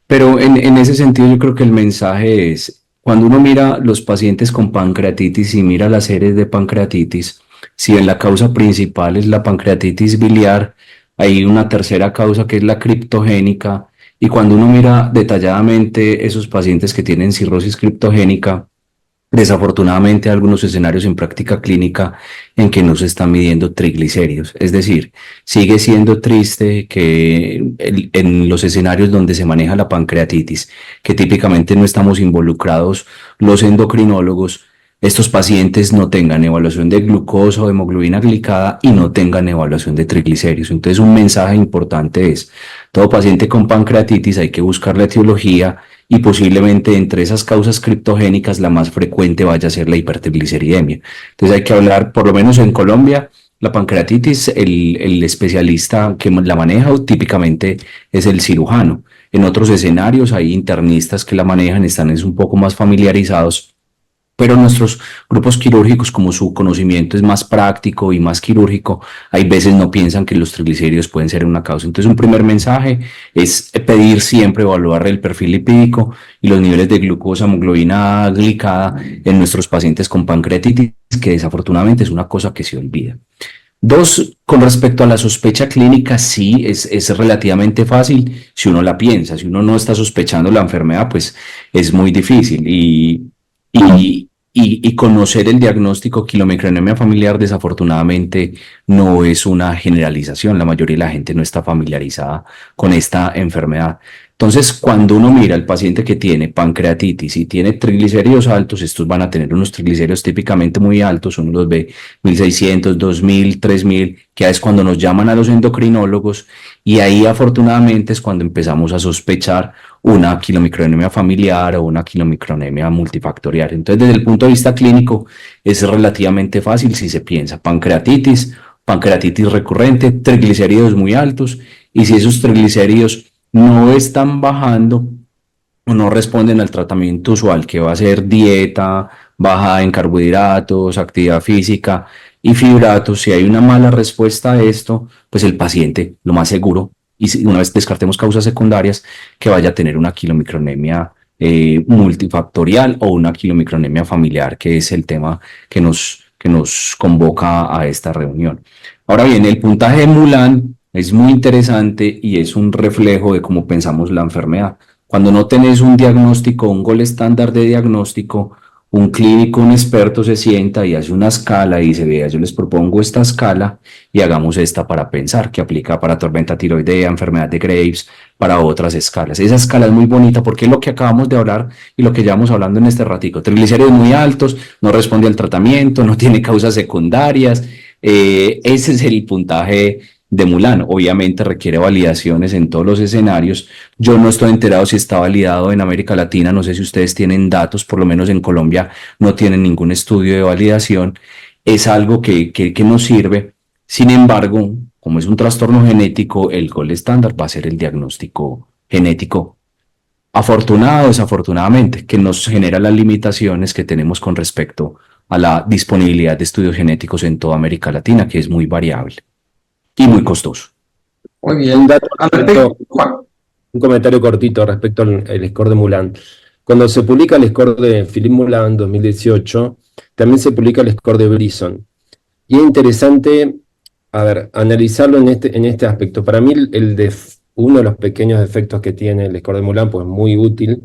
Pero en ese sentido yo creo que el mensaje es, cuando uno mira los pacientes con pancreatitis y mira las series de pancreatitis, si en la causa principal es la pancreatitis biliar, hay una tercera causa que es la criptogénica, y cuando uno mira detalladamente esos pacientes que tienen cirrosis criptogénica, desafortunadamente hay algunos escenarios en práctica clínica en que no se están midiendo triglicéridos. Es decir, sigue siendo triste que en los escenarios donde se maneja la pancreatitis, que típicamente no estamos involucrados los endocrinólogos, estos pacientes no tengan evaluación de glucosa o hemoglobina glicada y no tengan evaluación de triglicéridos. Entonces, un mensaje importante es, todo paciente con pancreatitis hay que buscar la etiología y posiblemente entre esas causas criptogénicas la más frecuente vaya a ser la hipertrigliceridemia. Entonces hay que hablar, por lo menos en Colombia, la pancreatitis, el especialista que la maneja típicamente es el cirujano. En otros escenarios hay internistas que la manejan, están un poco más familiarizados, pero nuestros grupos quirúrgicos, como su conocimiento es más práctico y más quirúrgico, hay veces no piensan que los triglicéridos pueden ser una causa. Entonces, un primer mensaje es pedir siempre evaluar el perfil lipídico y los niveles de glucosa, hemoglobina glicada en nuestros pacientes con pancreatitis, que desafortunadamente es una cosa que se olvida. Dos, con respecto a la sospecha clínica, sí, es relativamente fácil si uno la piensa. Si uno no está sospechando la enfermedad, pues es muy difícil. Y conocer el diagnóstico quilomicronemia familiar desafortunadamente no es una generalización. La mayoría de la gente no está familiarizada con esta enfermedad. Entonces, cuando uno mira al paciente que tiene pancreatitis y tiene triglicéridos altos, estos van a tener unos triglicéridos típicamente muy altos, uno los ve 1600, 2000, 3000, que es cuando nos llaman a los endocrinólogos, y ahí afortunadamente es cuando empezamos a sospechar una quilomicronemia familiar o una quilomicronemia multifactorial. Entonces, desde el punto de vista clínico, es relativamente fácil si se piensa pancreatitis recurrente, triglicéridos muy altos, y si esos triglicéridos no están bajando o no responden al tratamiento usual, que va a ser dieta, baja en carbohidratos, actividad física y fibratos. Si hay una mala respuesta a esto, pues el paciente, lo más seguro, y una vez descartemos causas secundarias, que vaya a tener una quilomicronemia multifactorial o una quilomicronemia familiar, que es el tema que nos convoca a esta reunión. Ahora bien, el puntaje de Moulin es muy interesante y es un reflejo de cómo pensamos la enfermedad. Cuando no tenés un diagnóstico, un gol estándar de diagnóstico, un clínico, un experto se sienta y hace una escala y dice, vea, yo les propongo esta escala y hagamos esta para pensar, que aplica para tormenta tiroidea, enfermedad de Graves, para otras escalas. Esa escala es muy bonita porque es lo que acabamos de hablar y lo que llevamos hablando en este ratico. Triglicéridos muy altos, no responde al tratamiento, no tiene causas secundarias. Ese es el puntaje de Mulan. Obviamente requiere validaciones en todos los escenarios. Yo no estoy enterado si está validado en América Latina, no sé si ustedes tienen datos, por lo menos en Colombia no tienen ningún estudio de validación. Es algo que nos sirve. Sin embargo, como es un trastorno genético, el gol estándar va a ser el diagnóstico genético. Afortunado o desafortunadamente, que nos genera las limitaciones que tenemos con respecto a la disponibilidad de estudios genéticos en toda América Latina, que es muy variable y muy costoso. Muy Un bien. dato Al respecto, respecto, Juan. un comentario cortito respecto al score de Mulan. Cuando se publica el score de Philippe Mulan 2018, también se publica el score de Brisson. Y es interesante, a ver, analizarlo en este aspecto. Para mí, uno de los pequeños defectos que tiene el score de Mulan, pues muy útil,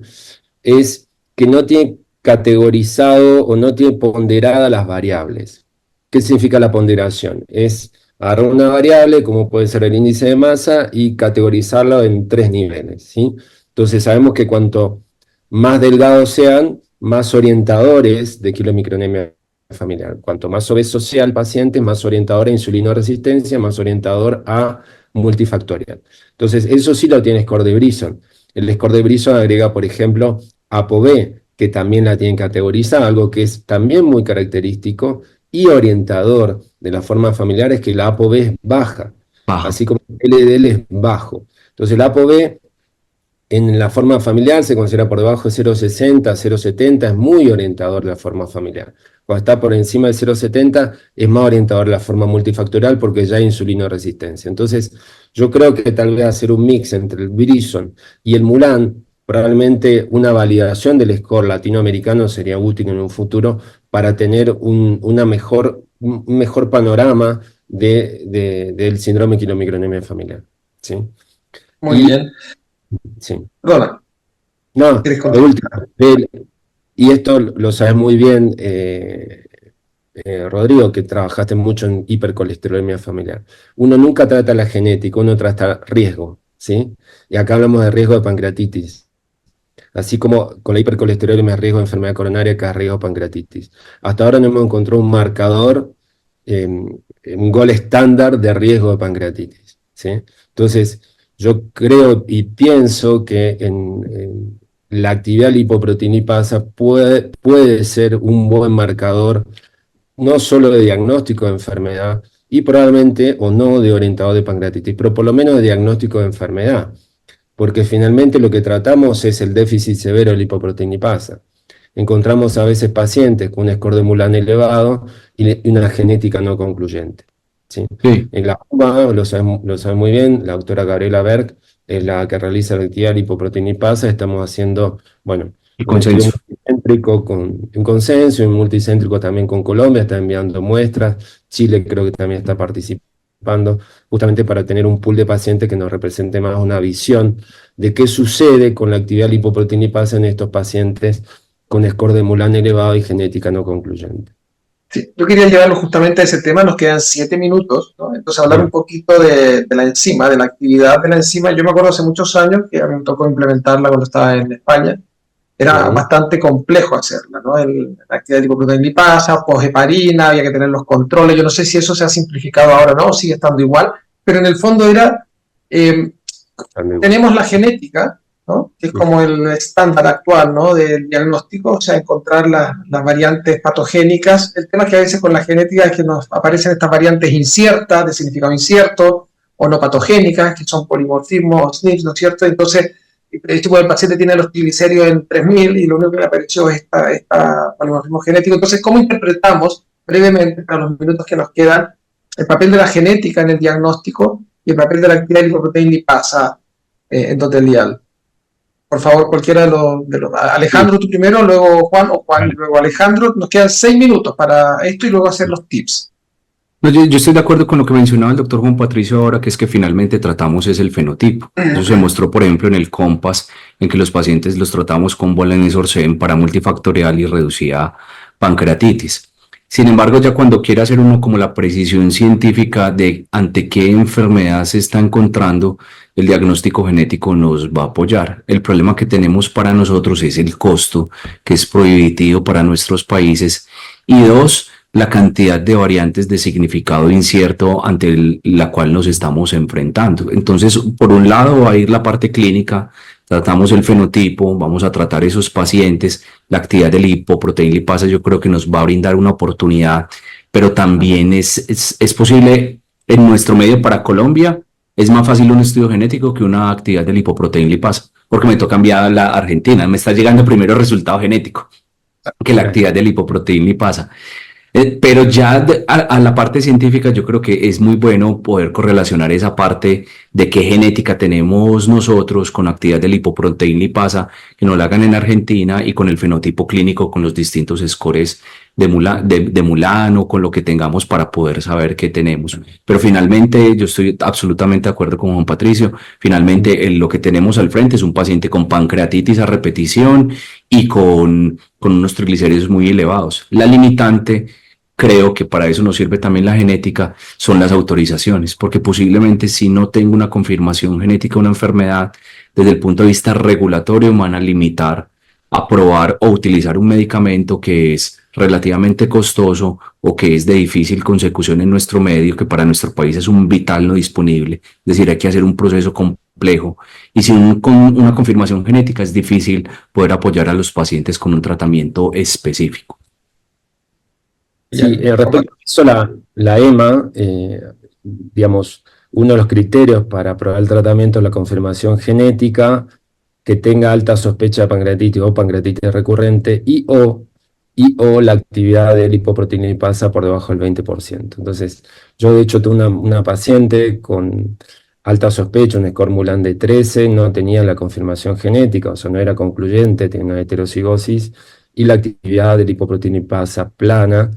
es que no tiene categorizado o no tiene ponderadas las variables. ¿Qué significa la ponderación? Es agarrar una variable, como puede ser el índice de masa, y categorizarlo en 3 niveles, ¿sí? Entonces sabemos que cuanto más delgados sean, más orientadores de kilomicronemia familiar. Cuanto más obeso sea el paciente, más orientador a insulinoresistencia, más orientador a multifactorial. Entonces, eso sí lo tiene score de Brisson. El score de Brisson agrega, por ejemplo, ApoB, que también la tienen categorizada, algo que es también muy característico y orientador de la forma familiar es que la ApoB es baja, Baja. así como el LDL es bajo. Entonces, la ApoB en la forma familiar se considera por debajo de 0,60, 0,70, es muy orientador de la forma familiar. Cuando está por encima de 0,70 es más orientador de la forma multifactorial porque ya hay insulinoresistencia. Entonces, yo creo que tal vez hacer un mix entre el Brisson y el Mulan, probablemente una validación del score latinoamericano sería útil en un futuro para tener un mejor panorama del síndrome de quilomicronemia familiar. ¿Sí? Muy bien. Sí. Perdona, No, ¿quieres de continuar? última. Y esto lo sabes muy bien, Rodrigo, que trabajaste mucho en hipercolesterolemia familiar. Uno nunca trata la genética, uno trata riesgo, ¿sí? Y acá hablamos de riesgo de pancreatitis. Así como con la hipercolesterolemia es riesgo de enfermedad coronaria, que es riesgo de pancreatitis. Hasta ahora no hemos encontrado un marcador, un gol estándar de riesgo de pancreatitis, ¿sí? Entonces, yo creo y pienso que en la actividad lipoproteinipasa puede ser un buen marcador, no solo de diagnóstico de enfermedad, y probablemente o no de orientador de pancreatitis, pero por lo menos de diagnóstico de enfermedad, porque finalmente lo que tratamos es el déficit severo de lipoproteinipasa. Encontramos a veces pacientes con un score de Mulan elevado y una genética no concluyente, ¿sí? Sí. En la UBA, lo sabe muy bien, la doctora Gabriela Berg es la que realiza la actividad lipoproteinipasa. Estamos haciendo, bueno, El un estudio consenso. multicéntrico con un consenso y un multicéntrico también con Colombia, está enviando muestras. Chile creo que también está participando, justamente para tener un pool de pacientes que nos represente más una visión de qué sucede con la actividad lipoproteinipasa en estos pacientes con score de Mulan elevado y genética no concluyente. Sí, yo quería llevarlo justamente a ese tema, nos quedan 7 minutos, ¿no? Entonces hablar un poquito de la enzima, de la actividad de la enzima. Yo me acuerdo hace muchos años que a mí me tocó implementarla cuando estaba en España. Era bastante complejo hacerla, ¿no? La actividad de lipoproteína lipasa, posheparina, había que tener los controles. Yo no sé si eso se ha simplificado ahora o no, sigue estando igual, pero en el fondo era, tenemos la genética, ¿no? Que es como el estándar actual, ¿no? Del diagnóstico, o sea, encontrar las variantes patogénicas. El tema es que a veces con la genética es que nos aparecen estas variantes inciertas, de significado incierto, o no patogénicas, que son polimorfismos SNPs, ¿no es cierto? Entonces, el tipo del paciente tiene los triglicéridos en 3000 y lo único que le apareció es esta polimorfismo genético. Entonces, ¿cómo interpretamos brevemente, para los minutos que nos quedan, el papel de la genética en el diagnóstico y el papel de la actividad de lipoproteína lipasa endotelial? Por favor, cualquiera de los Alejandro, tú primero, luego Juan, o Juan, Vale. luego Alejandro. Nos quedan 6 minutos para esto y luego hacer los tips. No, yo estoy de acuerdo con lo que mencionaba el doctor Juan Patricio ahora, que es que finalmente tratamos es el fenotipo. Eso se mostró, por ejemplo, en el COMPAS, en que los pacientes los tratamos con Bolanesorsen para multifactorial y reducida pancreatitis. Sin embargo, ya cuando quiere hacer uno como la precisión científica de ante qué enfermedad se está encontrando, el diagnóstico genético nos va a apoyar. El problema que tenemos para nosotros es el costo, que es prohibitivo para nuestros países, y dos, la cantidad de variantes de significado incierto ante la cual nos estamos enfrentando. Entonces, por un lado va a ir la parte clínica, tratamos el fenotipo, vamos a tratar esos pacientes, la actividad de lipoproteína lipasa yo creo que nos va a brindar una oportunidad, pero también es posible en nuestro medio para Colombia, es más fácil un estudio genético que una actividad de lipoproteína lipasa, porque me toca enviar a la Argentina, me está llegando primero el resultado genético que la actividad de lipoproteína lipasa. Pero ya a la parte científica yo creo que es muy bueno poder correlacionar esa parte de qué genética tenemos nosotros con actividad de lipoproteína lipasa, que nos la hagan en Argentina, y con el fenotipo clínico, con los distintos scores de Mulano, con lo que tengamos para poder saber qué tenemos. Pero finalmente yo estoy absolutamente de acuerdo con Juan Patricio, finalmente lo que tenemos al frente es un paciente con pancreatitis a repetición y con unos triglicéridos muy elevados. La limitante, creo que para eso nos sirve también la genética, son las autorizaciones, porque posiblemente si no tengo una confirmación genética de una enfermedad, desde el punto de vista regulatorio me van a limitar a probar o utilizar un medicamento que es relativamente costoso o que es de difícil consecución en nuestro medio, que para nuestro país es un vital no disponible, es decir, hay que hacer un proceso complejo, y sin con una confirmación genética es difícil poder apoyar a los pacientes con un tratamiento específico. Sí, respecto a eso, la EMA, digamos, uno de los criterios para aprobar el tratamiento es la confirmación genética, que tenga alta sospecha de pancreatitis o pancreatitis recurrente y o la actividad de lipoproteína lipasa por debajo del 20%. Entonces, yo de hecho tuve una paciente con alta sospecha, un score Mulan de 13, no tenía la confirmación genética, o sea, no era concluyente, tenía una heterocigosis, y la actividad de lipoproteína lipasa plana,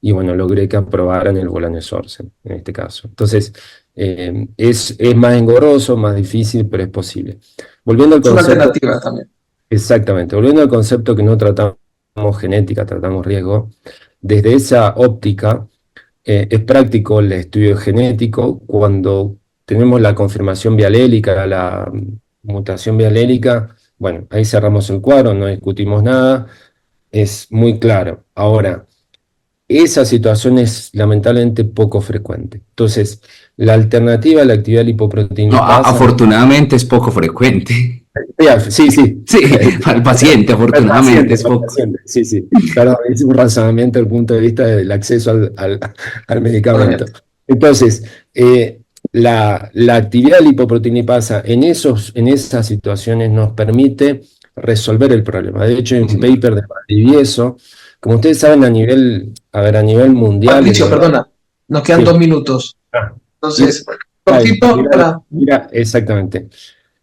y bueno, logré que aprobaran el Bolanesorsen en este caso. Entonces, es más engorroso, más difícil, pero es posible. Volviendo al concepto, es una alternativa también. Exactamente, volviendo al concepto que no tratamos genética, tratamos riesgo, desde esa óptica es práctico el estudio genético cuando tenemos la confirmación bialélica, la mutación bialélica. Bueno, ahí cerramos el cuadro, no discutimos nada, es muy claro. Ahora, esa situación es lamentablemente poco frecuente. Entonces, la alternativa a la actividad lipoproteína lipasa... Afortunadamente es poco frecuente. Sí, sí. Sí, al paciente, afortunadamente es poco. Sí, sí. Claro, es un razonamiento desde el punto de vista del acceso al medicamento. Entonces, la actividad lipoproteína lipasa en esas situaciones nos permite resolver el problema. De hecho, hay un paper de Valdivieso, como ustedes saben, a nivel mundial... Patricio, perdona, nos quedan 2 minutos. Entonces, cortito para... Mira, exactamente.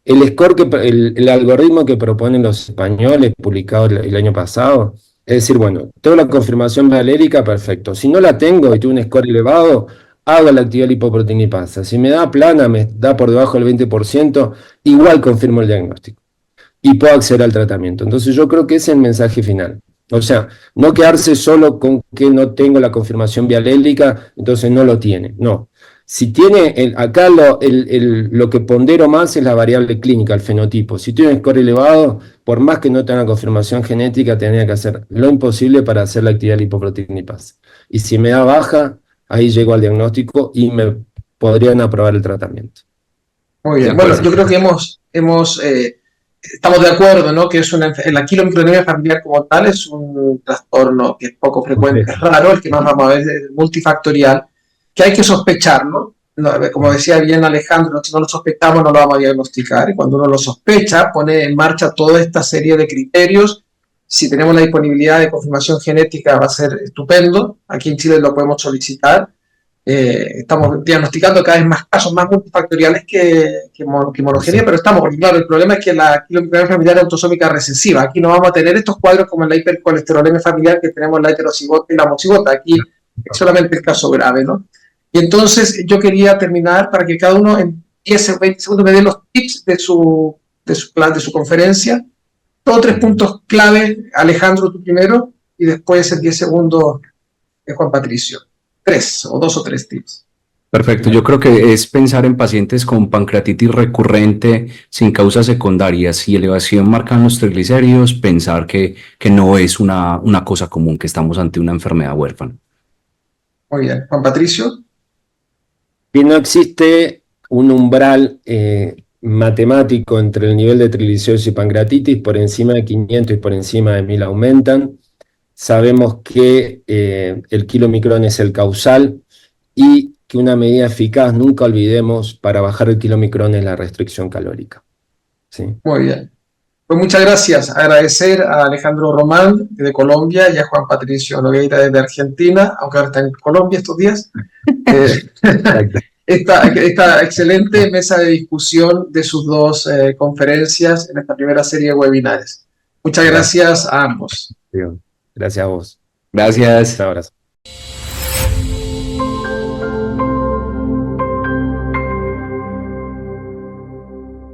El algoritmo que proponen los españoles, publicado el año pasado, es decir, bueno, tengo la confirmación bialérica, perfecto. Si no la tengo y tengo un score elevado, hago la actividad lipoproteína lipasa. Si me da plana, me da por debajo del 20%, igual confirmo el diagnóstico y puedo acceder al tratamiento. Entonces yo creo que ese es el mensaje final. O sea, no quedarse solo con que no tengo la confirmación bialélica, entonces no lo tiene. No. Si tiene, acá lo que pondero más es la variable clínica, el fenotipo. Si tiene un score elevado, por más que no tenga confirmación genética, tendría que hacer lo imposible para hacer la actividad lipoproteína lipasa. Y si me da baja, ahí llego al diagnóstico y me podrían aprobar el tratamiento. Muy bien. Bueno, yo creo que estamos de acuerdo, ¿no? Que la quilomicronemia familiar como tal es un trastorno que es poco frecuente, es raro, el que más vamos a ver es multifactorial, que hay que sospechar, ¿no? Como decía bien Alejandro, si no lo sospechamos no lo vamos a diagnosticar, y cuando uno lo sospecha pone en marcha toda esta serie de criterios. Si tenemos la disponibilidad de confirmación genética va a ser estupendo, aquí en Chile lo podemos solicitar. Estamos diagnosticando cada vez más casos más multifactoriales que monogenia, pero porque claro, el problema es que la quilomicronemia familiar es autosómica recesiva. Aquí no vamos a tener estos cuadros como en la hipercolesterolemia familiar que tenemos la heterocigota y la homocigota. Aquí es solamente el caso grave, ¿no? Y entonces yo quería terminar para que cada uno en 10 o 20 segundos me dé los tips de su plan, de su conferencia. Todos 3 puntos clave. Alejandro, tú primero, y después en 10 segundos Juan Patricio. 3 o 2 o 3 tips. Perfecto, yo creo que es pensar en pacientes con pancreatitis recurrente sin causas secundarias y elevación marcada en los triglicéridos, pensar que no es una cosa común, que estamos ante una enfermedad huérfana. Muy bien. Juan Patricio. Y no existe un umbral matemático entre el nivel de triglicéridos y pancreatitis. Por encima de 500 y por encima de 1000 aumentan. Sabemos que el kilomicrón es el causal y que una medida eficaz, nunca olvidemos, para bajar el kilomicrón es la restricción calórica. ¿Sí? Muy bien. Pues muchas gracias. Agradecer a Alejandro Román de Colombia y a Juan Patricio Nogueira desde Argentina, aunque ahora está en Colombia estos días. Esta excelente mesa de discusión de sus 2 conferencias en esta primera serie de webinares. Muchas gracias a ambos. Gracias a vos. Gracias. Un abrazo.